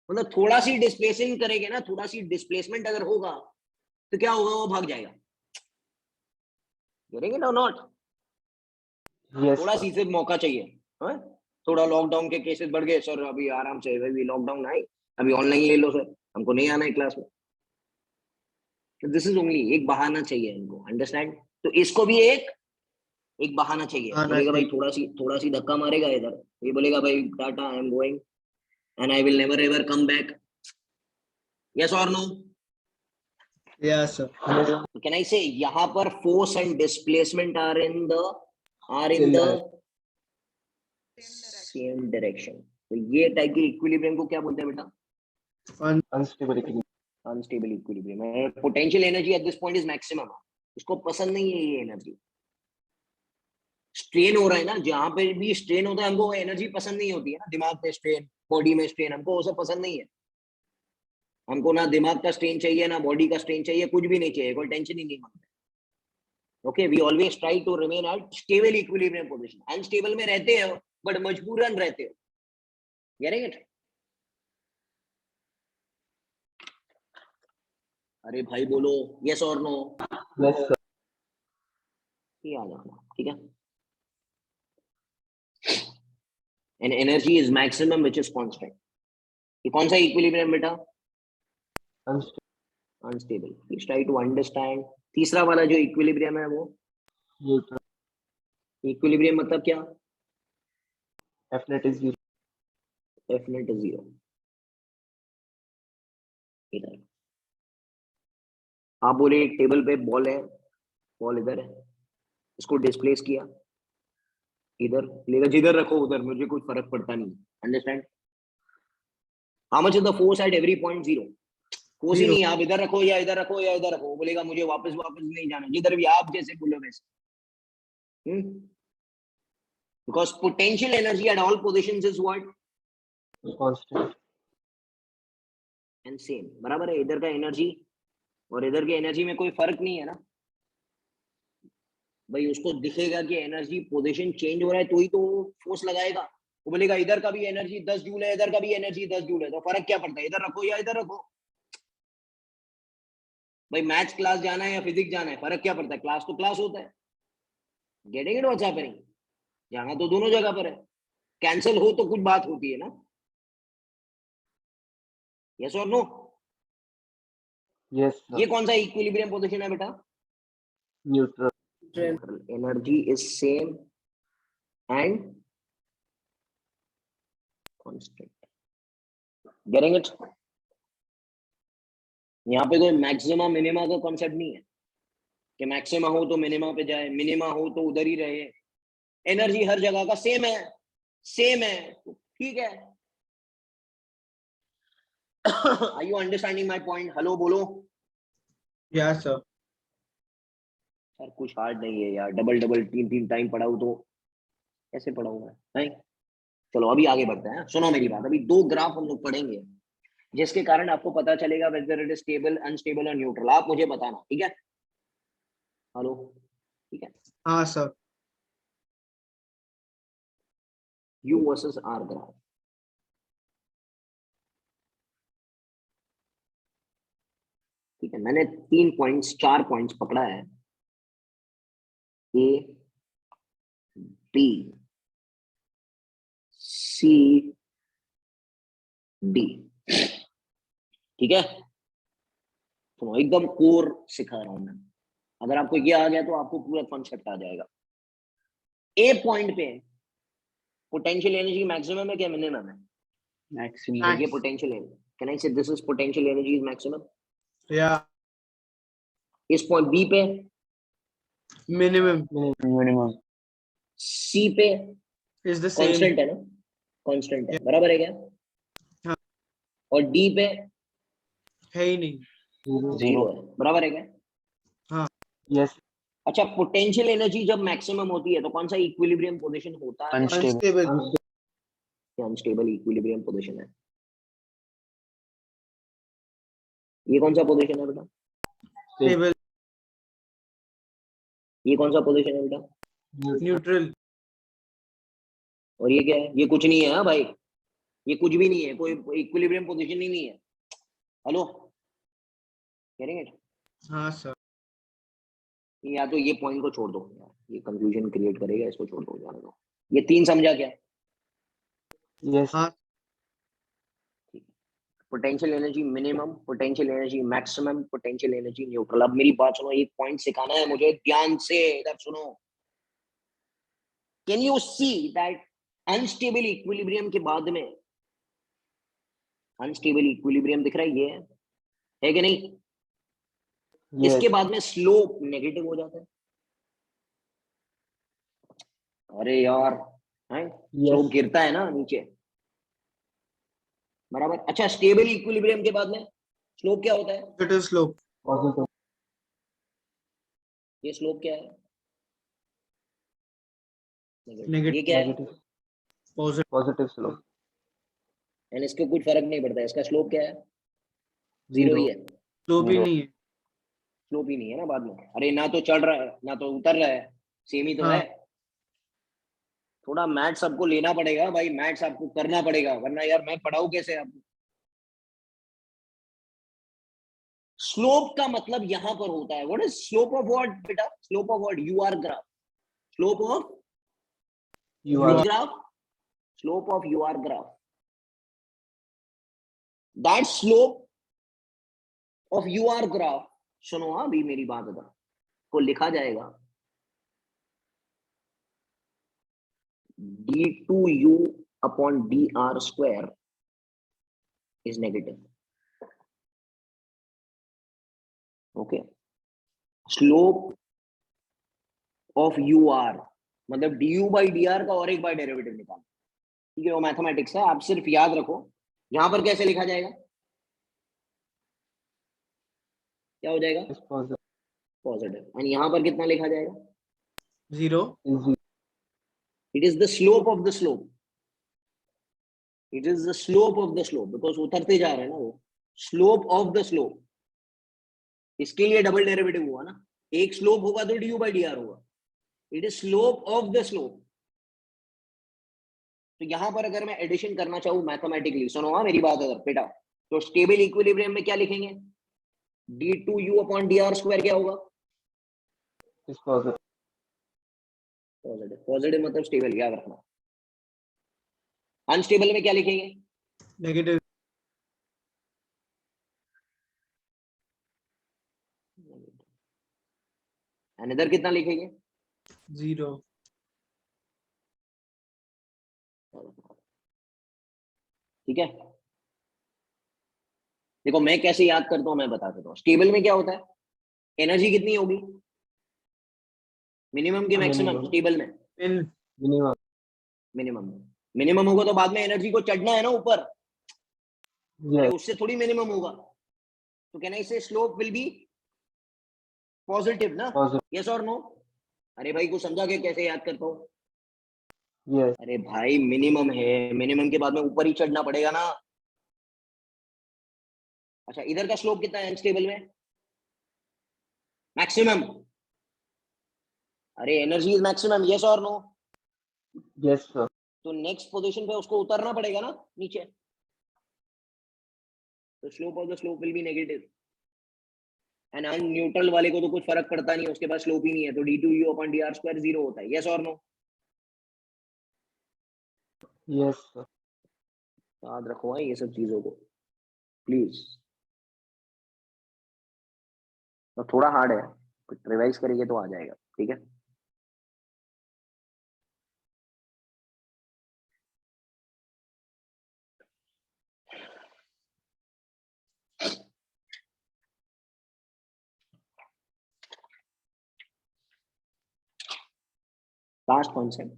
मतलब थोड़ा सी डिस्प्लेसिंग करेंगे ना, थोड़ा सी डिस्प्लेसमेंट अगर होगा तो क्या होगा? वो भाग जाएगा। गेटिंग इट और नॉट? Yes, थोड़ा sir. सी सिर्फ मौका चाहिए। हाँ? थोड़ा लॉकडाउन के केसेस बढ़ गए सर, अभी आराम से, अभी लॉकडाउन आए, अभी ऑनलाइन ले लो सर, हमको नहीं आना है क्लास में। दिस इज ओनली, एक बहाना चाहिए इनको, अंडरस्टैंड? तो इसको भी एक बहाना चाहिए। बहाना बोलेगा भाई चाहिए। थोड़ा सी धक्का मारेगा इधर, ये बोलेगा भाई tata, I am going and I will never ever come back, yes और no? Yes, sir. Yes. Can I say यहाँ पर force and displacement are in the Same direction. Same direction. तो ये टाइप की इक्विलिब्रियम को क्या बोलते हैं बेटा? Unstable equilibrium. अनस्टेबल इक्विलिब्रियम है। Potential energy at this point is maximum. इसको पसंद नहीं है ये एनर्जी। स्ट्रेन हो रहा है ना, जहां पे भी स्ट्रेन होता है हमको वो एनर्जी पसंद नहीं होती है ना, दिमाग पे स्ट्रेन, बॉडी में स्ट्रेन, हमको वो सब पसंद नहीं है। हमको ना दिमाग का स्ट्रेन चाहिए ना बॉडी का स्ट्रेन चाहिए, कुछ भी नहीं चाहिए, कोई टेंशन ही नहीं मांगते। Okay, we always try to remain at stable equilibrium position. Unstable में रहते हो बट मजबूरन रहते हो, गेटिंग इट? अरे भाई बोलो, यस और नो? Yes, sir. ये आ जाना, ठीक है? And energy is maximum which is constant. ये कौन सा इक्विलिब्रियम बेटा? Unstable. Unstable. Please try to understand. तीसरा वाला जो इक्विलिब्रियम है वो Neutral. इक्विलिब्रियम मतलब क्या? F net is zero. F net is zero. इधर आप बोले एक टेबल पे बॉल है, बॉल इधर है, इसको डिस्प्लेस किया इधर, लेगा जिधर रखो उधर, मुझे कुछ फर्क पड़ता नहीं, understand? How much is the force at every point? Zero. Force he Zero. नहीं, आप इधर रखो या इधर रखो या इधर रखो, बोलेगा मुझे वापस नहीं जाना, जिधर भी आप जैसे बोलो वैसे। Because potential energy at all positions is what? Constant. And same, बराबर है। इधर का एनर्जी और इधर की एनर्जी में कोई फर्क नहीं है ना भाई। उसको दिखेगा कि एनर्जी पोजीशन चेंज हो रहा है तो ही तो फोर्स लगाएगा। वो बोलेगा इधर का भी एनर्जी 10 जूल है, इधर का भी एनर्जी 10 जूल है, तो फर्क क्या पड़ता है, इधर रखो या इधर रखो? भाई मैथ्स क्लास जाना है या फिजिक्स जाना है, फर्क क्या पड़ता है? क्लास तो क्लास होता है। Getting it what's happening? जाना तो दोनों जगह पर है, कैंसिल हो तो कुछ बात होती है ना, यस और नो? Yes, sir. ये कौन सा इक्विलिब्रियम पोजीशन है बेटा? Neutral. Energy is same and constant. Getting it? यहाँ पे कोई मैक्सिमा मिनिमा का कॉन्सेप्ट नहीं है कि मैक्सिमा हो तो मिनिमा पे जाए, मिनिमा हो तो उधर ही रहे, एनर्जी हर जगह का सेम है, तो ठीक है। Are you understanding my point? Hello बोलो। Yeah, sir. यार कुछ हार्ड नहीं है यार, डबल डबल तीन तीन टाइम पढ़ाऊं तो कैसे पढ़ाऊंगा? नहीं, चलो अभी आगे बढ़ते हैं। सुनो मेरी बात, अभी 2 ग्राफ हम लोग पढ़ेंगे जिसके कारण आपको पता चलेगा whether it is stable, unstable और न्यूट्रल। आप मुझे बताना, ठीक है? हेलो, ठीक है? हाँ sir. U versus R graph. ठीक है, मैंने 4 पॉइंट्स पकड़ा है, A, B, C, D। ठीक है, तो एकदम कोर सिखा रहा हूं मैं। अगर आपको ये आ गया तो आपको पूरा कॉन्सेप्ट आ जाएगा। ए पॉइंट पे पोटेंशियल एनर्जी मैक्सिमम है क्या मिनिमम है? मैक्सिमम। Max. ये potential energy, can I say this is potential energy is maximum. Yeah. इस पॉइंट बी पे, Minimum मिनिमम। सी पे is the same. कांस्टेंट है ना, कांस्टेंट है, बराबर है क्या? हाँ। और डी पे है ही नहीं। जीरो है, बराबर है क्या? यस। अच्छा, पोटेंशियल एनर्जी जब मैक्सिमम होती है तो कौन सा इक्विलिब्रियम पोजीशन होता है? Unstable. Unstable. Unstable equilibrium position है। ये कौन सा पोजीशन है बेटा? Stable. ये कौन सा पोजीशन है बेटा? Neutral. और ये क्या है? ये कुछ नहीं है। हाँ भाई, ये कुछ भी नहीं है, कोई इक्विलिब्रियम पोजीशन ही नहीं है। हेलो, करेंगे? हाँ सर। या तो ये पॉइंट को छोड़ दो यार, ये कंफ्यूजन क्रिएट करेगा, इसको छोड़ दो, जाने दो। ये 3 समझा क्या? यस। हाँ। Potential energy minimum, potential energy maximum, potential energy neutral. अब मेरी बात सुनो, एक पॉइंट सिखाना है मुझे, ध्यान से इधर सुनो। Can you see that unstable equilibrium के बाद में, अनस्टेबल इक्विलिब्रियम दिख रहा है, ये है कि नहीं? इसके बाद में स्लोप नेगेटिव हो जाता है। अरे यार, स्लोप गिरता है ना नीचे, बराबर। अच्छा, स्टेबल इक्विलिब्रियम के बाद में स्लोप क्या होता है? Positive slope. पॉजिटिव। ये स्लोप क्या है? Negative. ये क्या है? Negative. Positive. Positive slope. And इसको कुछ फर्क नहीं पड़ता, इसका स्लोप क्या है? जीरो ही है। Slope ही नहीं है। स्लोप ही नहीं है ना बाद में। अरे ना तो चढ़ रहा है ना तो उतर रहा है, सेम ही तो हाँ। है। थोड़ा मैथ्स सबको लेना पड़ेगा भाई, मैथ्स आपको करना पड़ेगा, वरना यार मैं पढ़ाऊं कैसे आपको? स्लोप का मतलब यहां पर होता है, what is slope of what बेटा? Slope of what? U R graph. Slope of U You R. are. Graph, slope of U R graph, that slope of U R graph. सुनो हाँ, अभी मेरी बात अगर को लिखा जाएगा d2u upon dr square is negative. Okay, slope of ur मतलब du by dr का और एक बार डेरिवेटिव निकालो। ठीक है, वो मैथमेटिक्स है, आप सिर्फ याद रखो। यहां पर कैसे लिखा जाएगा? क्या हो जाएगा? पॉजिटिव। एंड यहां पर कितना लिखा जाएगा? 0. It is the slope of the slope, it is the slope of the slope, because उतरते जा रहे हैं ना वो। स्लोप ऑफ द स्लोप, इसके लिए डबल डेरिवेटिव हुआ ना, एक स्लोप होगा तो ड्यू बाई डी आर होगा। It is slope of the slope. तो यहां पर अगर मैं एडिशन करना चाहूं मैथमेटिकली, सुनो हाँ मेरी बात अगर बेटा, तो स्टेबल इक्विलिब्रियम में क्या लिखेंगे? d2u अपॉन dr स्क्वायर क्या होगा? पॉजिटिव। पॉजिटिव मतलब स्टेबल, याद रखना। अनस्टेबल में क्या लिखेंगे? Negative. एंड इधर कितना लिखेंगे? 0. ठीक है, देखो मैं कैसे याद करता हूं, मैं बता देता हूं। स्टेबल में क्या होता है? एनर्जी कितनी होगी? मिनिमम की मैक्सिमम Minimum. स्टेबल में? Min. Minimum. मिनिमम। मिनिमम होगा तो बाद में एनर्जी को चढ़ना है ना ऊपर, अरे Yes. उससे थोड़ी मिनिमम होगा। तो कैन आई से स्लोप विल बी पॉजिटिव ना? Positive. यस और नो? अरे भाई को समझा के कैसे याद करता हूँ? Yes. अरे भाई मिनिमम है, मिनिमम के बाद में ऊपर ही चढ़ना पड़ेगा ना। अच्छा इधर का स्लोप कितना है अनस्टेबल में? मैक्सिमम। अरे एनर्जी इज मैक्सिमम, यस और नो? Yes, sir. तो नेक्स्ट पोजीशन पे उसको उतरना पड़ेगा ना नीचे, तो slope of the slope will be negative. And neutral वाले को तो कुछ फर्क पड़ता नहीं, उसके पास स्लोप ही नहीं है, तो d2u अपॉन dr स्क्वायर 0 होता है, यस और नो? Yes, sir. याद रखो ये सब चीजों को प्लीज। तो थोड़ा हार्ड है, रिवाइज करेंगे तो आ जाएगा, ठीक है? Last concept,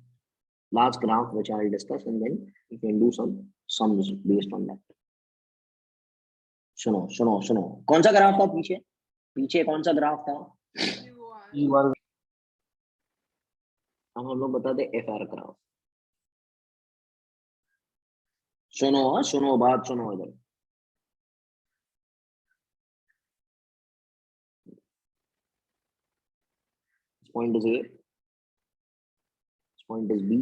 last graph which I'll discuss, and then you can do some sums based on that. सुनो सुनो सुनो, कौन सा ग्राफ था पीछे? पीछे कौन सा ग्राफ था? UR. अब हम लोग बताते FR ग्राफ। सुनो सुनो, बात सुनो इधर। Point is A, point is B।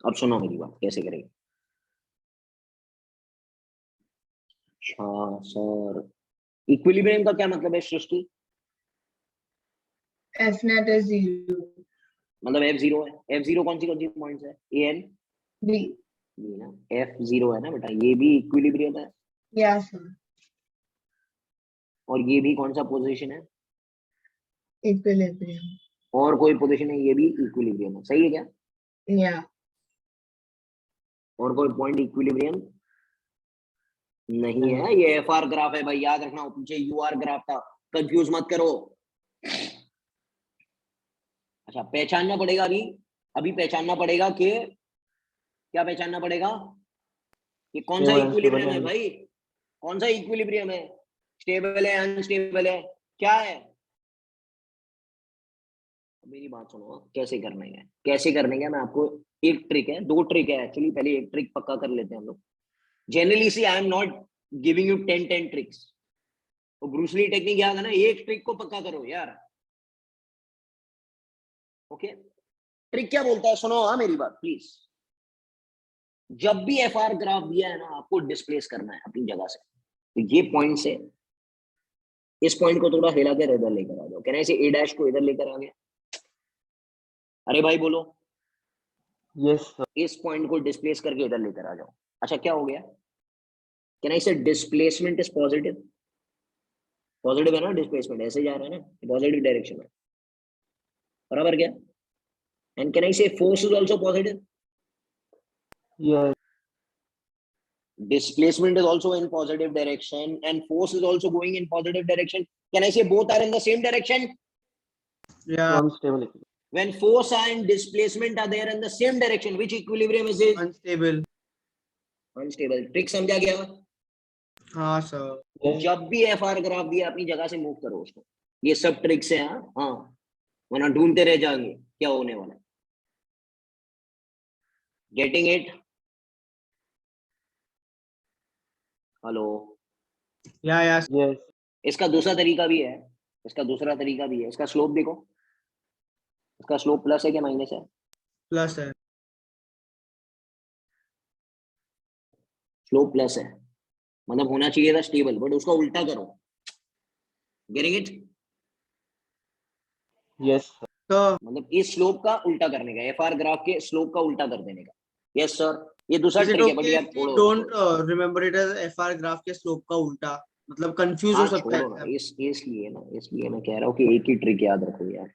अब सुनो मेरी बात, कैसे करेंगे? अच्छा सर, इक्विलिब्रियम का क्या मतलब है सृष्टि? F net is 0. मतलब F0 है, F0 कौन सी पॉइंट्स है? A N B. B ना, F0 है ना बेटा, ये भी इक्विलिब्रियम है। Yeah, sir. और ये भी कौन सा पोजीशन है? Equilibrium. और कोई पोजीशन है, ये भी इक्विलिब्रियम है, सही है क्या? Yeah. और कोई पॉइंट इक्विलिब्रियम नहीं है, ये एफ आर ग्राफ है भाई, याद रखना। पीछे यू आर ग्राफ था, कंफ्यूज मत करो। अच्छा पहचानना पड़ेगा अभी, अभी पहचानना पड़ेगा कि क्या पहचानना पड़ेगा कि कौन सा Stable, इक्विलिब्रियम unstable, है and भाई, कौन सा इक्विलिब्रियम है, स्टेबल है अनस्टेबल है, क्या है? मेरी बात सुनो, कैसे करने है, कैसे करने का मैं आपको एक ट्रिक है, दो ट्रिक है एक्चुअली, पहले एक ट्रिक पक्का कर लेते हैं हम लोग। Generally see I am not giving you 10 ट्रिक्स, तो ब्रूस ली टेक्निक याद है ना, एक ट्रिक को पक्का करो यार। ओके ट्रिक क्या बोलता है, सुनो हाँ मेरी बात प्लीज। जब भी एफ आर ग्राफ दिया है ना, आपको डिस्प्लेस करना है अपनी जगह से। तो ये पॉइंट से इस पॉइंट को थोड़ा हिला कर इधर लेकर आ जाओ, कहना इसे ए डैश को इधर लेकर आ गया। अरे भाई बोलो, yes, sir. इस पॉइंट को डिस्प्लेस करके इधर लेकर आ जाओ। अच्छा क्या हो गया, कहना इसे डिस्प्लेसमेंट इज पॉजिटिव, पॉजिटिव है ना डिस्प्लेसमेंट, ऐसे जा रहा है ना, पॉजिटिव डायरेक्शन में, बराबर क्या? And can I say force is also positive, Yes, displacement is also in positive direction and force is also going in positive direction. Can I say both are in the same direction? Yeah. unstable. When force and displacement are there in the same direction, which equilibrium is it? Unstable. Unstable. Trick समझा गया? हाँ sir. Yes, जब भी एफ आर ग्राफ दिया अपनी जगह से मूव करो उसको, ये सब ट्रिक्स है। हाँ वरना ढूंढते रह जाएंगे क्या होने वाला है। Getting it? Hello? Yeah, yeah. yes, इसका दूसरा तरीका भी है, इसका दूसरा तरीका भी है। इसका स्लोप देखो, इसका स्लोप प्लस है क्या माइनस है? Plus है. स्लोप प्लस है, मतलब होना चाहिए था स्टेबल, बट उसका उल्टा करो। Getting it? yes, sir. So मतलब इस स्लोप का उल्टा करने का, एफ आर ग्राफ के स्लोप का उल्टा कर देने का। यस सर, ये दूसरा is it ट्रिक है, बट okay यार if we छोड़ो don't remember it as FR graph के स्लोप का उल्टा, मतलब कंफ्यूज हो हाँ सकता छोड़ो ना, है. इसलिए मैं कह रहा हूँ कि एक ही ट्रिक याद रखो यार।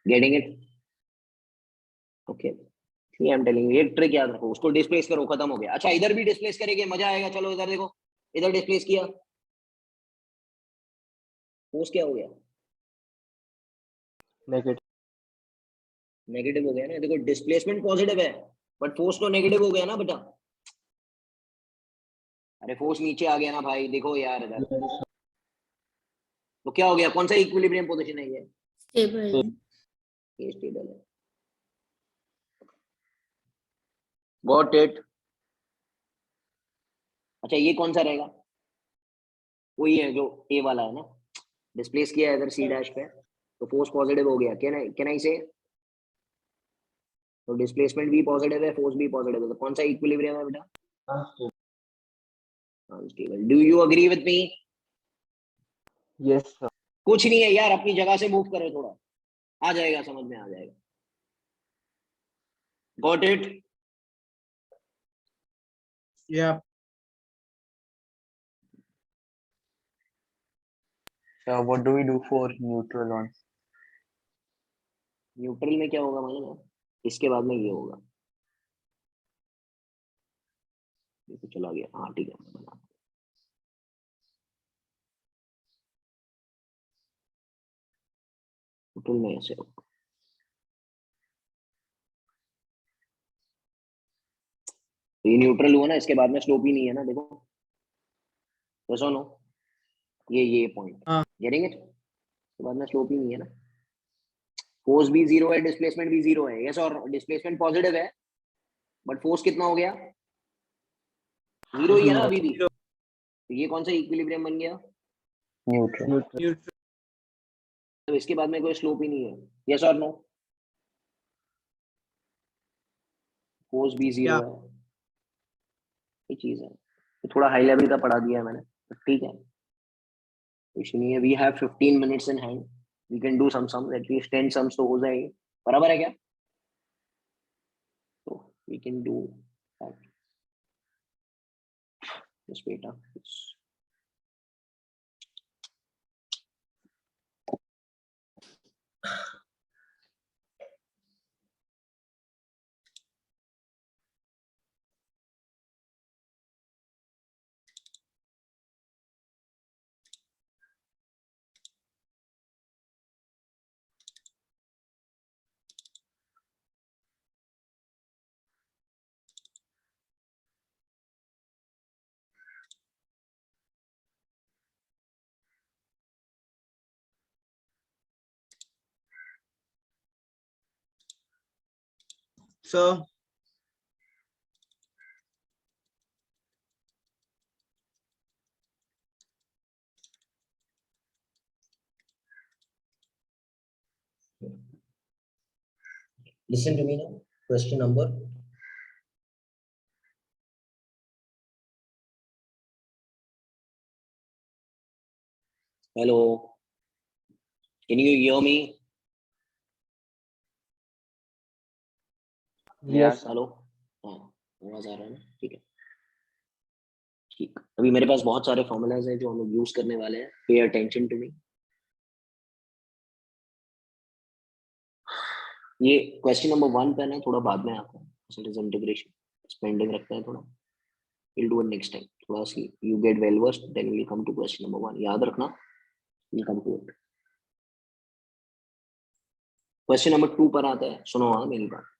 Getting it? Okay I am telling you, एक ट्रिक याद रखो, उसको डिस्प्लेस करो, खत्म हो गया। अच्छा इधर भी डिस्प्लेस करेंगे, मजा आएगा। चलो इधर देखो, इधर डिस्प्लेस किया, फोर्स क्या हो गया? Negative. नेगेटिव हो गया ना, देखो डिस्प्लेसमेंट पॉजिटिव है बट फोर्स तो नेगेटिव हो गया ना बेटा। अरे फोर्स नीचे आ गया ना भाई, देखो यार इधर। Yes. तो क्या हो गया, कौन सा इक्विलिब्रियम पोजीशन है ये? स्टेबल। ये स्टेबल है। Got it. अच्छा ये कौन सा रहेगा? वही है जो ए वाला है ना, डिस्प्लेस किया है इधर सी डैश पे, तो फोर्स पॉजिटिव हो गया। कैन आई से? तो डिस्प्लेसमेंट भी पॉजिटिव है, फोर्स भी पॉजिटिव है, तो कौन सा इक्विलिब्रियम है बेटा? Unstable. Unstable. Do you agree with me? Yes, sir. कुछ नहीं है यार, अपनी जगह से मूव करो थोड़ा, आ जाएगा, समझ में आ जाएगा। Got it. Yeah. So what do we do for neutral ones? Neutral में क्या होगा मालूम है? इसके बाद में ये होगा, ये तो चला गया, हाँ ठीक है मैं बना। न्यूट्रल में ऐसे होगा, तो ये न्यूट्रल हुआ ना, इसके बाद में स्लोप ही नहीं है ना, देखो तो सुनो, ये पॉइंट हाँ। गेटिंग इट, इसके बाद में स्लोप ही नहीं है ना, फोर्स भी जीरो है, डिस्प्लेसमेंट भी जीरो है, यस, और डिस्प्लेसमेंट पॉजिटिव है बट फोर्स कितना हो गया? जीरो ही है ना अभी भी, Zero. तो ये कौन सा इक्विलिब्रियम बन गया? Neutral. Neutral. Neutral. तो इसके बाद में कोई स्लोप ही नहीं है, यस और नो? फोर्स भी जीरो Yeah. है, ये चीज है, तो थोड़ा हाई लेवल का पढ़ा दिया है मैंने, तो ठीक है, कुछ नहीं है। We have 15 minutes in hand, we can do some sums, at least 10 sums तो हो जाएंगे, बराबर है क्या? तो we can do that. Yes बेटा, So listen to me now. Question number. Hello. Can you hear me? Yes. Hello, हाँ आवाज आ रहा है ना, ठीक है ठीक। अभी मेरे पास बहुत सारे फॉर्मूलाज हैं जो हम लोग यूज करने वाले हैं, पे अटेंशन टू मी। ये क्वेश्चन नंबर 1 पे ना थोड़ा बाद में आता है, परसेंटेज इंटीग्रेशन पेंडिंग रखते हैं थोड़ा, we'll do it next time, थोड़ा सी you get well versed, then we'll come to question number 1, याद रखना, we'll come to it। Question number 2 पर आता है, सुनो हाँ मेरी बात।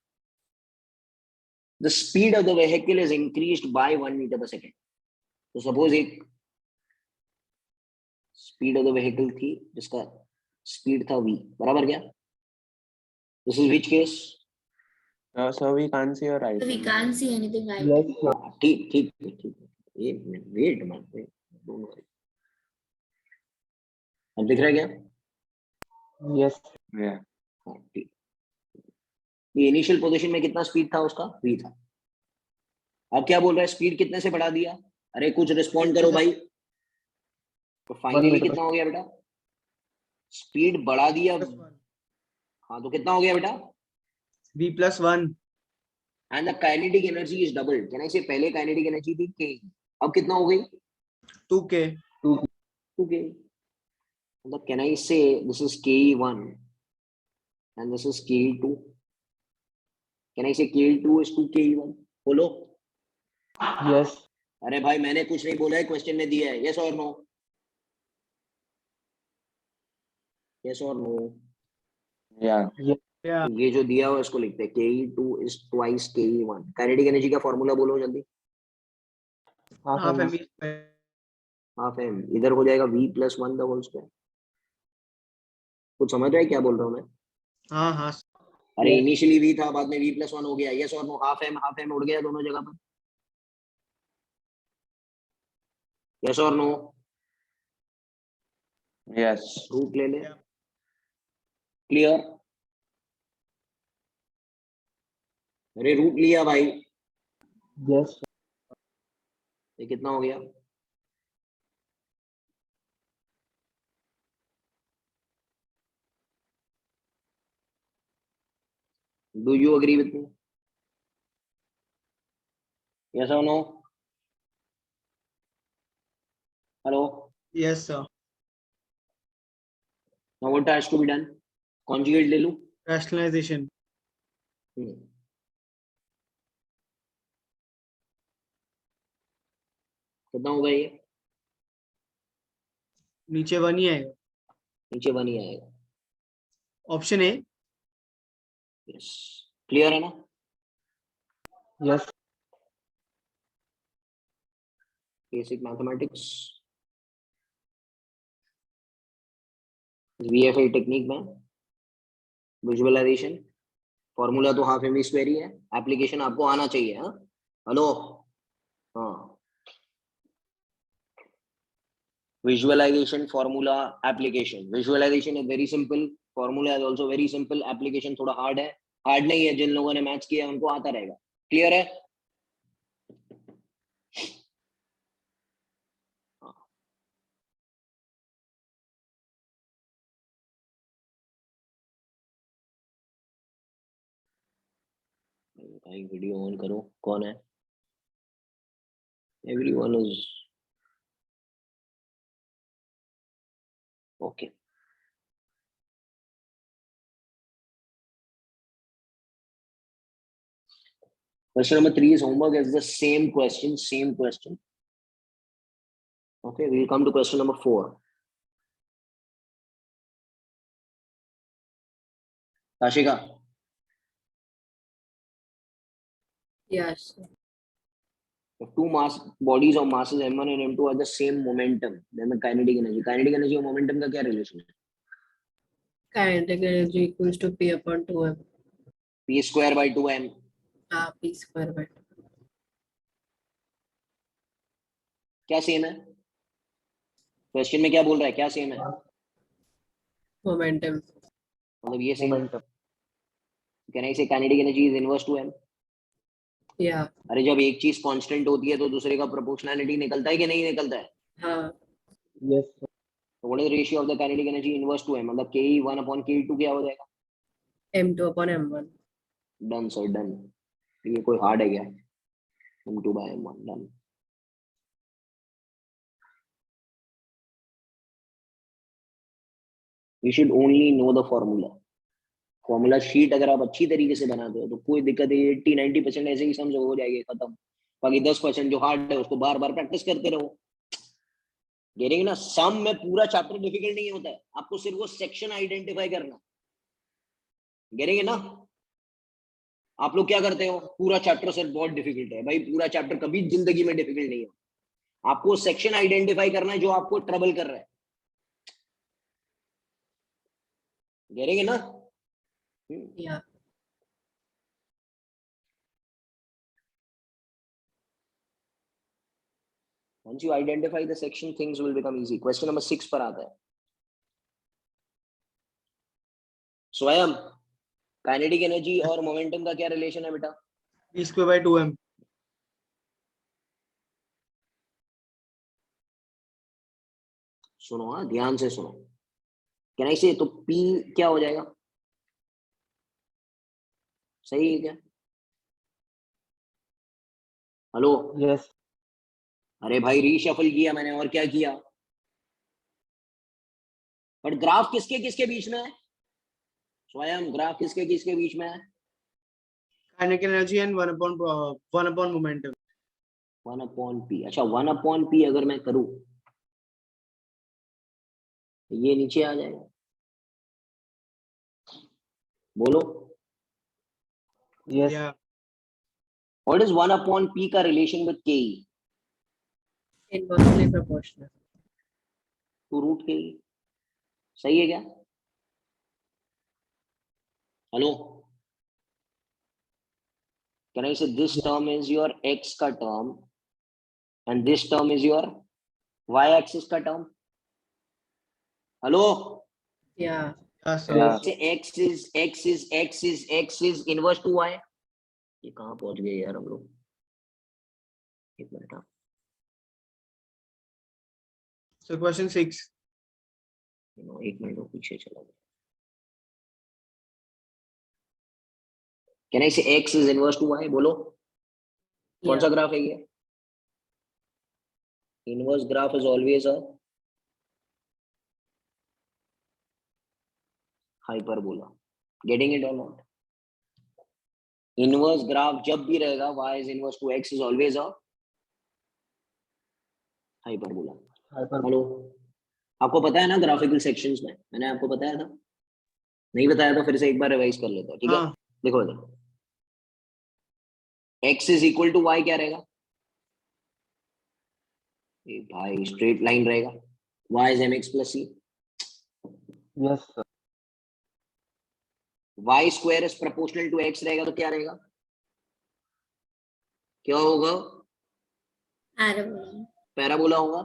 The speed of the vehicle is increased by 1 meter per second। तो सपोज एक स्पीड ऑफ द व्हीकल थी जिसका स्पीड था v, बराबर क्या? This is which case? So we can't see your right. We can't see anything right. Yes, sir. ठीक ठीक ठीक, ये वेट मत, डोंट वरी। अब दिख रहा है क्या? Yes. Yeah. हाँ ठीक। ये इनिशियल पोजीशन में कितना स्पीड था उसका? v था। अब क्या बोल रहा है, स्पीड कितने से बढ़ा दिया? अरे कुछ रिस्पॉन्ड करो भाई। तो फाइनली meter कितना हो गया बेटा? स्पीड बढ़ा दिया, plus 1. हाँ तो कितना हो गया बेटा? V plus 1. And the kinetic energy is double. Can I से पहले काइनेटिक एनर्जी थी k, अब कितना हो गई? 2K. 2k। मतलब can I say this is ke1 and this is ke2, can I से ke2 इज टू ke1? बोलो। Yes. अरे भाई मैंने कुछ नहीं बोला है, क्वेश्चन में दिया है, यस और नो? यस और नो? Yeah. Yes. Yeah. ये जो दिया हुआ है इसको लिखते हैं ke2 is twice ke1. Kinetic energy का फॉर्मूला बोलो जल्दी. half half m mv square. Half M इधर हो जाएगा v plus 1 the whole square. कुछ समझ रहे हैं क्या बोल रहा हूँ मैं? हाँ हाँ अरे Yes. इनिशियली v था, बाद में v plus 1 हो गया. यस और नो? हाफ एम उड़ गया दोनों जगह पर. यस और नो? Yes. रूट ले ले. Yeah. क्लियर? अरे रूट लिया भाई. yes ये कितना हो गया? Do you agree with me? Yes or no? Hello? Yes sir. Now what has to be done? Conjugate ले लूं? Rationalization. कितना होगा ये? नीचे 1 ही आएगा. नीचे 1 ही आएगा. Option A. यस. क्लियर है ना? yes basic mathematics VFA technique में विजुअलाइजेशन फॉर्मूला तो हाफ एम स्क्वायर ही है. एप्लीकेशन आपको आना चाहिए. हाँ हेलो. हाँ visualization formula application. Visualization is very simple, formula is also very simple, application थोड़ा hard है. Hard नहीं है, जिन लोगों ने मैथ्स किया उनको आता रहेगा. क्लियर है? भाई वीडियो ऑन करो. कौन है? Everyone is okay. Question number 3 is homework. It's the same question, same question. Okay, we'll come to question number 4. Tashika, Yes. if two mass bodies of masses m1 and m2 are the same momentum, then the kinetic energy. Kinetic energy और momentum का क्या relation है? Kinetic energy equals to P upon 2m. P square by 2m. P square by 2. क्या सेम है? क्वेश्चन में क्या बोल रहा है? क्या सेम है? Momentum. मतलब ये सेम. momentum कैन आई से kinetic energy is inverse two m? Yeah. अरे जब एक चीज कांस्टेंट होती है तो दूसरे का प्रोपोर्शनैलिटी निकलता है कि नहीं निकलता है? हाँ. yes sir. तो what is ratio of the kinetic energy inverse two m? मतलब ke 1 upon ke2 क्या हो जाएगा? M2 upon M1. Done sir done. ये कोई हार्ड है क्या? m2 by m1 done. You should only know the formula. Formula sheet अगर आप अच्छी तरीके से बनाते हो तो कोई दिक्कत है. 80-90% ऐसे ही समझो हो जाएगी खत्म. बाकी 10% जो हार्ड है उसको बार बार प्रैक्टिस करते रहो. गेटिंग ना? सम में पूरा चैप्टर डिफिकल्ट नहीं होता है, आपको सिर्फ वो सेक्शन आइडेंटिफाई करना. गेटिंग ना? आप लोग क्या करते हो? पूरा चैप्टर सर बहुत डिफिकल्ट है. भाई पूरा चैप्टर कभी जिंदगी में डिफिकल्ट नहीं है. आपको सेक्शन आइडेंटिफाई करना है जो आपको ट्रबल कर रहा है. गेटिंग ना? Yeah. Once you identify the section, things will become easy. Question number 6 पर आता है. स्वयं काइनेटिक एनर्जी और मोमेंटम का क्या रिलेशन है बेटा? P square by 2m. सुनो, हाँ ध्यान से सुनो. कैन आई से? तो P क्या हो जाएगा? सही है क्या? हेलो. yes अरे भाई रीशफल किया मैंने और क्या किया? बट ग्राफ किसके किसके बीच में है? स्वयं ग्राफ किसके किसके बीच में है? Kinetic energy and 1 upon momentum. 1 upon P. अच्छा 1 upon P अगर मैं करूं ये नीचे आ जाएगा. बोलो Yes. Yeah. What is 1 upon p का relation with ke Inversely proportional. To root ke सही है क्या hello can I say this term is your x का term and this term is your y axis का term hello Yeah. Yeah, sir. Yeah. से x is inverse to y ये कहाँ पहुंच गए यार हम लोग एक मिनट हाँ So question 6. एक मिनट वो पीछे चला गया कैन आई से x is inverse to y बोलो कौन सा Yeah. ग्राफ है ये inverse graph is always a hyperbola getting it और नॉट इनवर्स ग्राफ जब भी रहेगा y is inverse to x is always a hyperbola Hyper. Hello आपको पता है ना ग्राफिकल सेक्शंस में मैंने आपको बताया था नहीं बताया तो फिर से एक बार रिवाइज कर लेता हूं ठीक है हाँ. देखो इधर x is equal to y क्या रहेगा ये भाई स्ट्रेट लाइन रहेगा y is mx plus c Yes, sir. y square is proportional to x रहेगा तो क्या रहेगा क्या होगा Parabola. पैराबोला होगा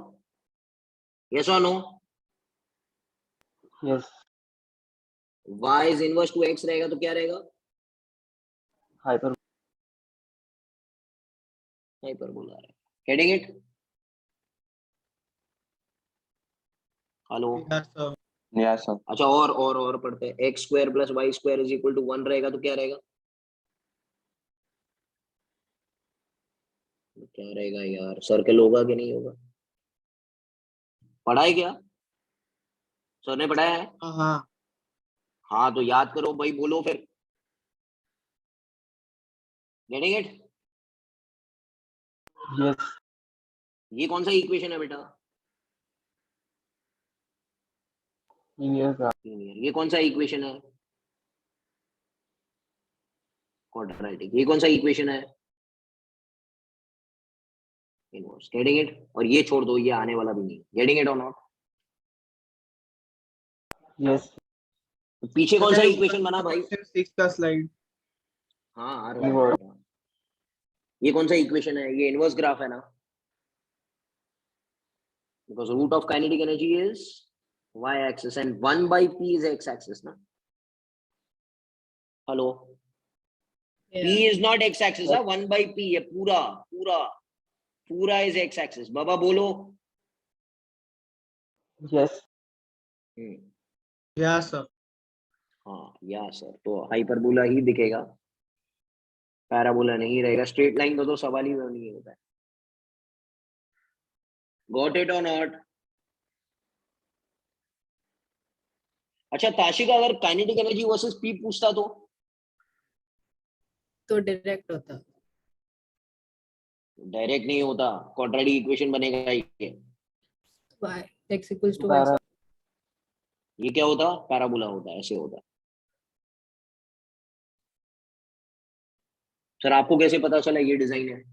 यस और no Yes. y is inverse to x रहेगा तो क्या रहेगा Hyper. हाइपरबोला रहेगा getting it hello Yeah, sir. Yeah, sir. अच्छा और पढ़ते हैं x square plus y square is equal to 1 रहेगा तो क्या रहेगा क्या रहेगा यार सर्कल होगा कि नहीं होगा पढ़ा है क्या सर ने पढ़ाया है हाँ. हाँ तो याद करो भाई बोलो फिर गेटिंग इट Yes. ये कौन सा इक्वेशन है बेटा Linear graph. ये कौन सा इक्वेशन है क्वाड्रेटिक ये कौन सा इक्वेशन है इनवर्स गेटिंग इट और ये छोड़ दो ये आने वाला भी नहीं गेटिंग इट और नॉट Yes. तो पीछे कौन सा Can I इक्वेशन बना भाई question 6 का slide. हाँ आ रहा है Inverse. बेटा। ये कौन सा इक्वेशन है ये इनवर्स ग्राफ है ना because root of kinetic energy is y axis and 1 by p is x axis na hello p Yeah. is not x axis है 1 by p ये पूरा is x axis बाबा बोलो Yes. Yeah, sir. हाँ या सर तो हाइपरबोला ही दिखेगा पैराबोला नहीं रहेगा स्ट्रेट लाइन का तो सवाल ही नहीं होता है गॉट इट और नॉट अच्छा ताशिका अगर काइनेटिक एनर्जी वर्सेस पी पूछता तो डायरेक्ट होता डायरेक्ट नहीं होता क्वाड्रेटिक इक्वेशन बनेगा ये y x equals to y. Para. ये क्या होता पैराबोला होता ऐसे होता सर आपको कैसे पता चला ये डिजाइन है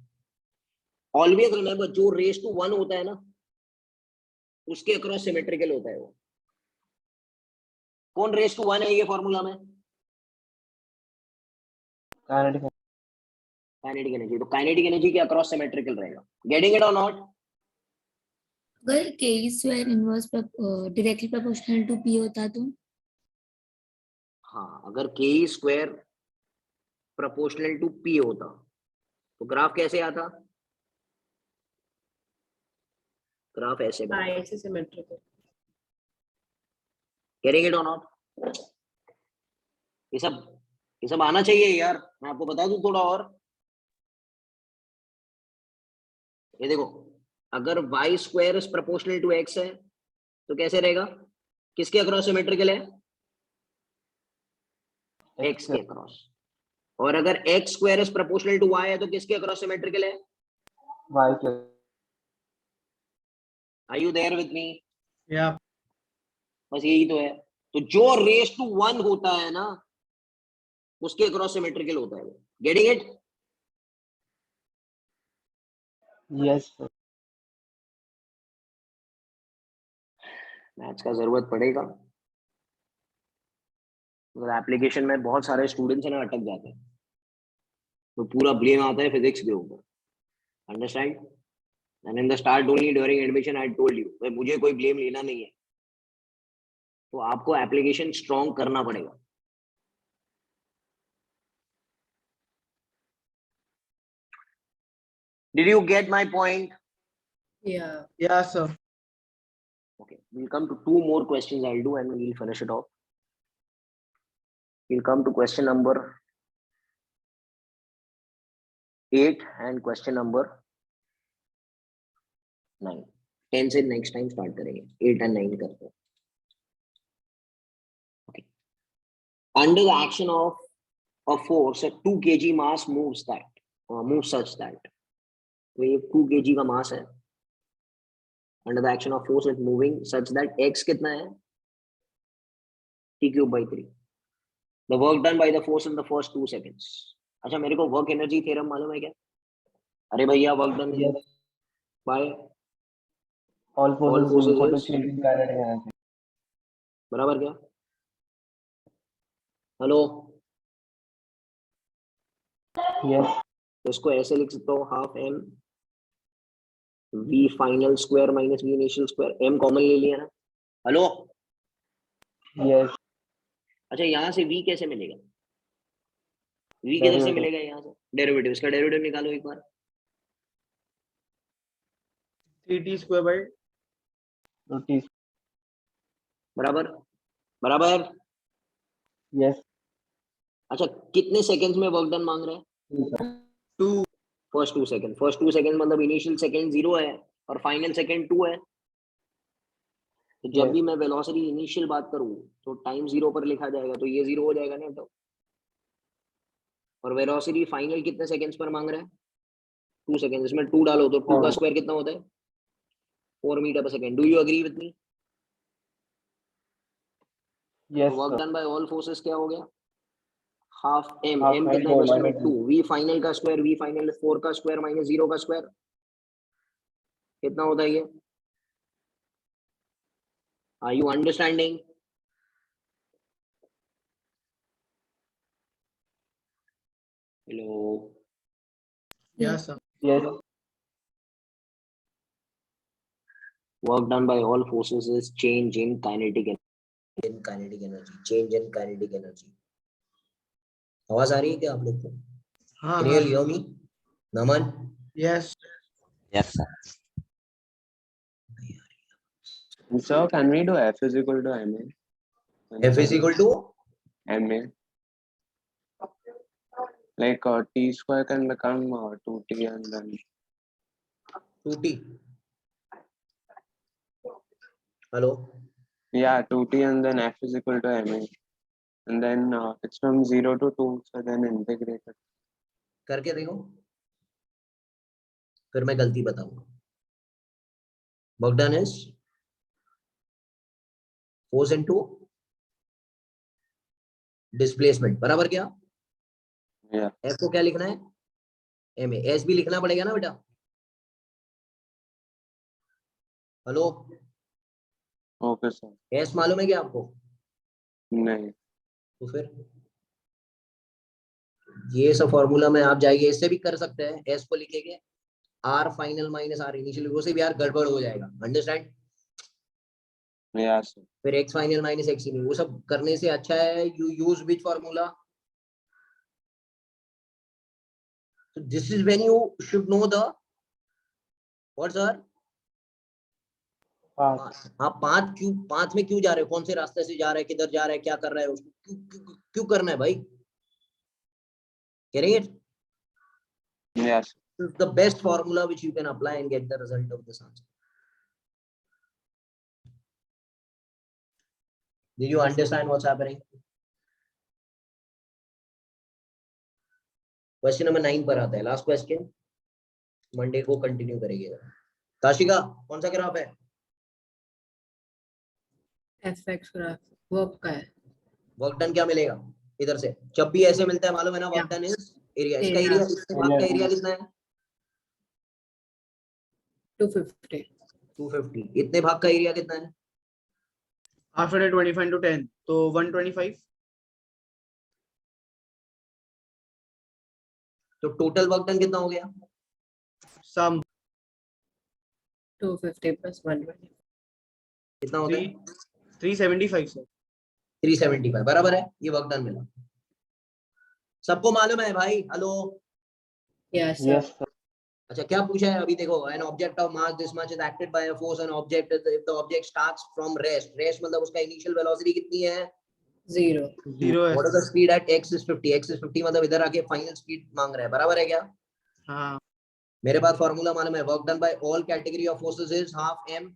ऑलवेज रिमेंबर जो रेस टू 1 होता है ना उसके अक्रॉस सिमेट्रिकल होता है वो कौन रेस टू 1 है ये फॉर्मूला में Kinetic. काइनेटिक एनर्जी तो काइनेटिक एनर्जी के अक्रॉस सिमेट्रिकल रहेगा गेटिंग इट और नॉट अगर k square inverse directly proportional to p होता तो हाँ अगर के स्क्वायर प्रोपोर्शनल टू पी होता तो ग्राफ कैसे आता ग्राफ ऐसे बनता y से symmetrical. गेटिंग इट और नॉट ये सब आना चाहिए यार मैं आपको बता दूं थोड़ा और ये देखो अगर y square is proportional to x है तो कैसे रहेगा किसके अक्रॉस सिमेट्रिकल है x के अक्रॉस और अगर x square is proportional to y है तो किसके अक्रॉस सिमेट्रिकल है Y. Are you there with me Yeah. बस यही तो है तो जो रेस टू 1 होता है ना उसके अक्रॉस सिमेट्रिकल होता है वो। Getting it? Yes, sir. Maths का जरूरत पड़ेगा, मतलब एप्लीकेशन में बहुत सारे स्टूडेंट्स है ना अटक जाते हैं, तो पूरा ब्लेम आता है फिजिक्स के ऊपर। Understand? And in the start only during admission I told you, भाई मुझे कोई ब्लेम लेना नहीं है, तो आपको एप्लीकेशन स्ट्रॉन्ग करना पड़ेगा। Did you get my point? Yeah. Yeah, sir. Okay, we'll come to two more questions I'll do and we'll finish it off. We'll come to question number 8 and question number 9. 10 से next time start करेंगे, 8 and 9 करते हैं. Okay. Under the action of a force, a 2 kg mass moves such that. तो ये 2 kg का मास है. Under the action of force, it's moving such that x कितना है? T cube by 3. The work done by the force in the first 2 seconds. अच्छा, मेरे को वर्क एनर्जी थ्योरम मालूम है क्या? अरे भैया, work done Yes. By All forces forces equal to is- change in kinetic energy. बराबर क्या? Hello, Yes. तो इसको ऐसे लिख सकता हूँ, half M V final square minus V initial square, M common ले लिया ना? Hello, Yes. अच्छा यहाँ से वी कैसे मिलेगा? वी किधर से Derivative. मिलेगा? यहाँ से डेरिवेटिव, इसका डेरिवेटिव निकालो एक बार। 3t square by Root T. बराबर बराबर। Yes. अच्छा, कितने सेकंड्स में वर्क डन मांग रहे हैं? 2. First 2 second. फर्स्ट 2 सेकंड मतलब इनिशियल सेकंड 0 है और फाइनल सेकंड 2 है। तो जब Yes. भी मैं वेलोसिटी इनिशियल बात करूं तो टाइम 0 पर लिखा जाएगा, तो ये 0 हो जाएगा ना। तो और वेलोसिटी फाइनल कितने सेकंड्स पर मांग रहा है? 2 सेकंड। इसमें 2 डालो तो 2 का स्क्वायर कितना होता है? 4 metre per second. Do you agree with me? Yes, work sir. Done by all forces क्या हो गया? Half M. Half M M कितना है क्वेश्चन में? minus 2। वी फाइनल का स्क्वायर, वी फाइनल 4 का स्क्वायर माइनस 0 का स्क्वायर कितना होता है ये? Are you understanding? Hello, Yeah, sir. Yes. work done by all forces is change in kinetic energy. Change in kinetic energy. आवाज आ रही है क्या आप लोग को? हाँ, Can you hear me? Naman? Yes. Yes, sir. Sir, can we do F is equal to MA? F is equal to? MA. Like T square can become 2T and then 2t. Hello? yeah 2T and then F is equal to MA. And then it's from 0 to 2, so then integrated. करके देखो, फिर मैं गलती बताऊंगा। Work done is force into displacement, बराबर क्या? Yeah. F को क्या लिखना है? ma। s भी लिखना पड़ेगा ना बेटा? Hello, Okay, sir. s मालूम है क्या आपको? नहीं. तो फिर ये सब फॉर्मूला में आप जाइए, इससे भी कर सकते हैं। s को लिखेंगे r final minus r initial, वो से भी यार गड़बड़ हो जाएगा। अंडरस्टैंड? Yeah, sir. फिर x final minus x initial, वो सब करने से अच्छा है you use which formula? So this is when you should know the what sir? Path. हाँ, पाथ में क्यों जा रहे हो? कौन से रास्ते से जा रहे हैं? किधर जा रहे हैं? क्या कर रहे हैं? उसको क्यों करना है भाई? Getting it? Yeah, sir. This is the best formula which you can apply and get the result of this answer. Did you understand what's happening? Question number 9 पर आता है, लास्ट क्वेश्चन। मंडे को कंटिन्यू करेंगे। ताशिका, कौन सा ग्राफ है? fx ग्राफ वर्क का है। वर्क डन क्या मिलेगा? इधर से जब भी ऐसे मिलता है मालूम है ना, वर्क डन इज एरिया। इसका Area. एरिया, इसके भाग का एरिया कितना है? 250. 250। इतने भाग का एरिया कितना है? After that 25 into 10, तो 125. तो टोटल वर्क डन कितना हो गया? Sum 250 plus 120. कितना होता है? 375 sir. 375 बराबर है, ये वर्क डन मिला। सबको मालूम है भाई? Hello, Yes, sir. Yes, sir. अच्छा क्या पूछा है अभी देखो, an object of mass this much is acted by a force an object if the object starts from rest. Rest मतलब उसका इनिशियल वेलोसिटी कितनी है? 0. 0 है. What is the speed at x is 50? x is 50 मतलब इधर आके फाइनल स्पीड मांग रहा है, बराबर है क्या? हाँ. मेरे पास फार्मूला मालूम है, work done by all category of forces is half m।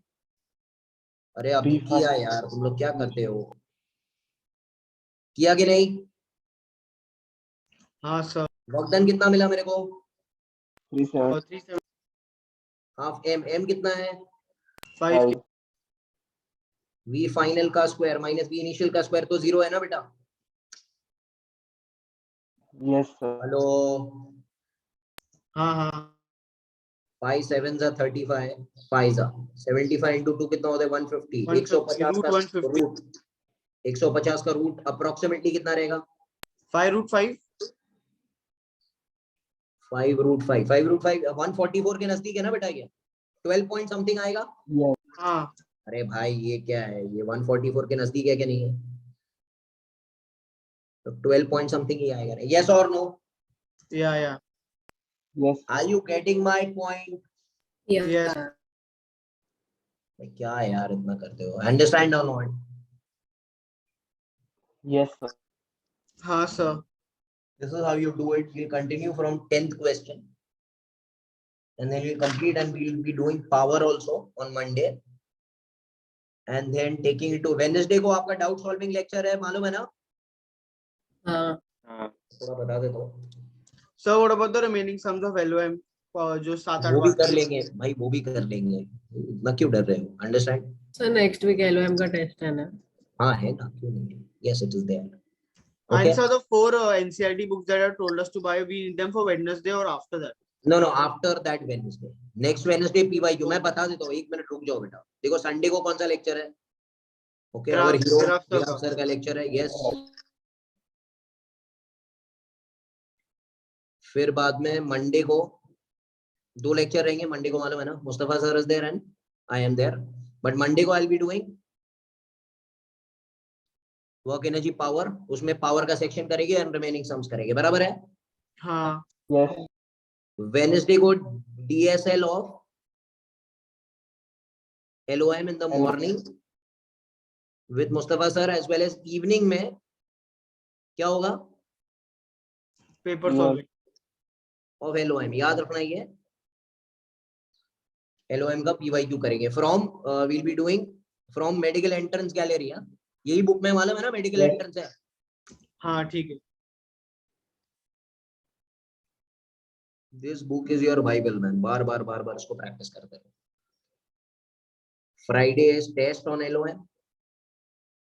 अरे अभी किया यार, तुम लोग क्या करते हो? किया कि नहीं? हाँ sir. वर्क डन कितना मिला मेरे को? 37. और 375. Half m। m कितना है? 5. v फाइनल का स्क्वायर माइनस v इनिशियल का स्क्वायर, तो 0 है ना बेटा? Yes, sir. हेलो, हाँ हाँ. 5 7 जा 35, 5 जा 75 into 2 कितना होता है? 150। 150 root का 150. रूट, 150 का रूट अप्रोक्सीमेटली कितना रहेगा? 5 root 5. 5 रूट 5, 5 रूट 5 144 के नजदीक है ना बेटा? ये 12 पॉइंट समथिंग आएगा। Yes. हाँ. अरे भाई ये क्या है, ये 144 के नजदीक है कि नहीं है? तो 12 पॉइंट समथिंग ही आएगा। यस और no? Yeah. Yes. Are you getting my point? Yeah. Yes. क्या यार इतना करते हो? अंडरस्टैंड और नॉट? Yes, sir. हाँ sir. This is how you do it. We'll continue from 10th question. And then we'll complete and we'll be doing power also on Monday. And then taking it to Wednesday को आपका doubt solving lecture है, मालूम है ना? हाँ. थोड़ा बता दे तो। Sir, what about the remaining sums of LOM? जो 7-8 वो भी बार. कर लेंगे भाई, वो भी कर लेंगे, इतना क्यों डर रहे हो? Understand? So next week LOM का टेस्ट है ना? हाँ है ना, क्यों नहीं है? Yes, it is there. And Okay. sir, the 4 NCERT books that have told us to buy, we need them for Wednesday or after that? No, after that Wednesday. Next Wednesday PYQ मैं बता देता हूँ, एक मिनट रुक जाओ बेटा। देखो संडे को कौन सा लेक्चर है? ओके, और हीरो सर का लेक्चर है। यस, फिर बाद में मंडे को 2 लेक्चर रहेंगे। मंडे को मालूम है ना, Mustafa sir is there and I am there, but Monday को I will be doing work energy power. उसमें पावर का सेक्शन करेंगे एंड रिमेनिंग सम्स करेंगे, बराबर है? हाँ. Yes. वेडनेसडे को DSL of LOM in the morning with Mustafa sir, as well as evening में क्या होगा? Paper solving. of LOM। याद रखना ये LOM का PYQ करेंगे from we'll be doing from medical entrance gallery। यही बुक में मालूम है ना, मेडिकल एंट्रेंस है। हाँ ठीक है. This book is your Bible man, बार बार इसको प्रैक्टिस करते रहो। Friday is test on LOM,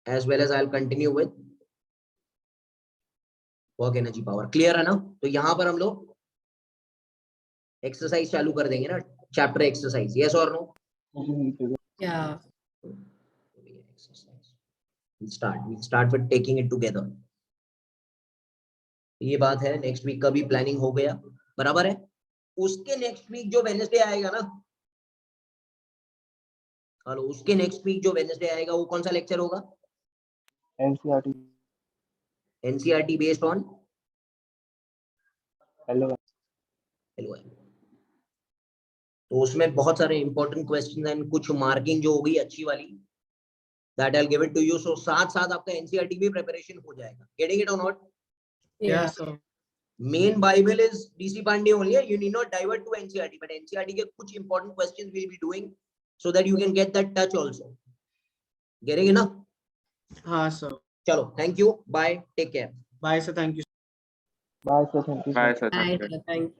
as well as I'll continue with work energy power। Clear है ना? तो यहाँ पर हम लोग एक्सरसाइज चालू कर देंगे ना, चैप्टर एक्सरसाइज। यस और no? Yeah. We'll start with taking it together। ये बात है। नेक्स्ट वीक का भी प्लानिंग हो गया, बराबर है? उसके नेक्स्ट वीक जो वेडनेसडे आएगा ना, हेलो, उसके नेक्स्ट वीक जो वेडनेसडे आएगा वो कौन सा लेक्चर होगा? NCERT. NCERT based on LOM. LOM। तो उसमें बहुत सारे इंपॉर्टेंट क्वेश्चन एंड कुछ मार्किंग जो होगी अच्छी वाली, that I will give it to you. So साथ साथ आपका एनसीईआरटी भी प्रिपरेशन हो जाएगा। गेटिंग इट और not? Yeah sir. Main bible is DC Pandey only, you need not divert to NCERT, but NCERT के कुछ important questions will be doing so that you can get that touch also. Getting it ना? हाँ sir. चलो, thank you, bye, take care. Bye sir. Thank you. Bye, sir. Thank you, sir. Bye, sir. Bye, Thank you. sir. Thank you.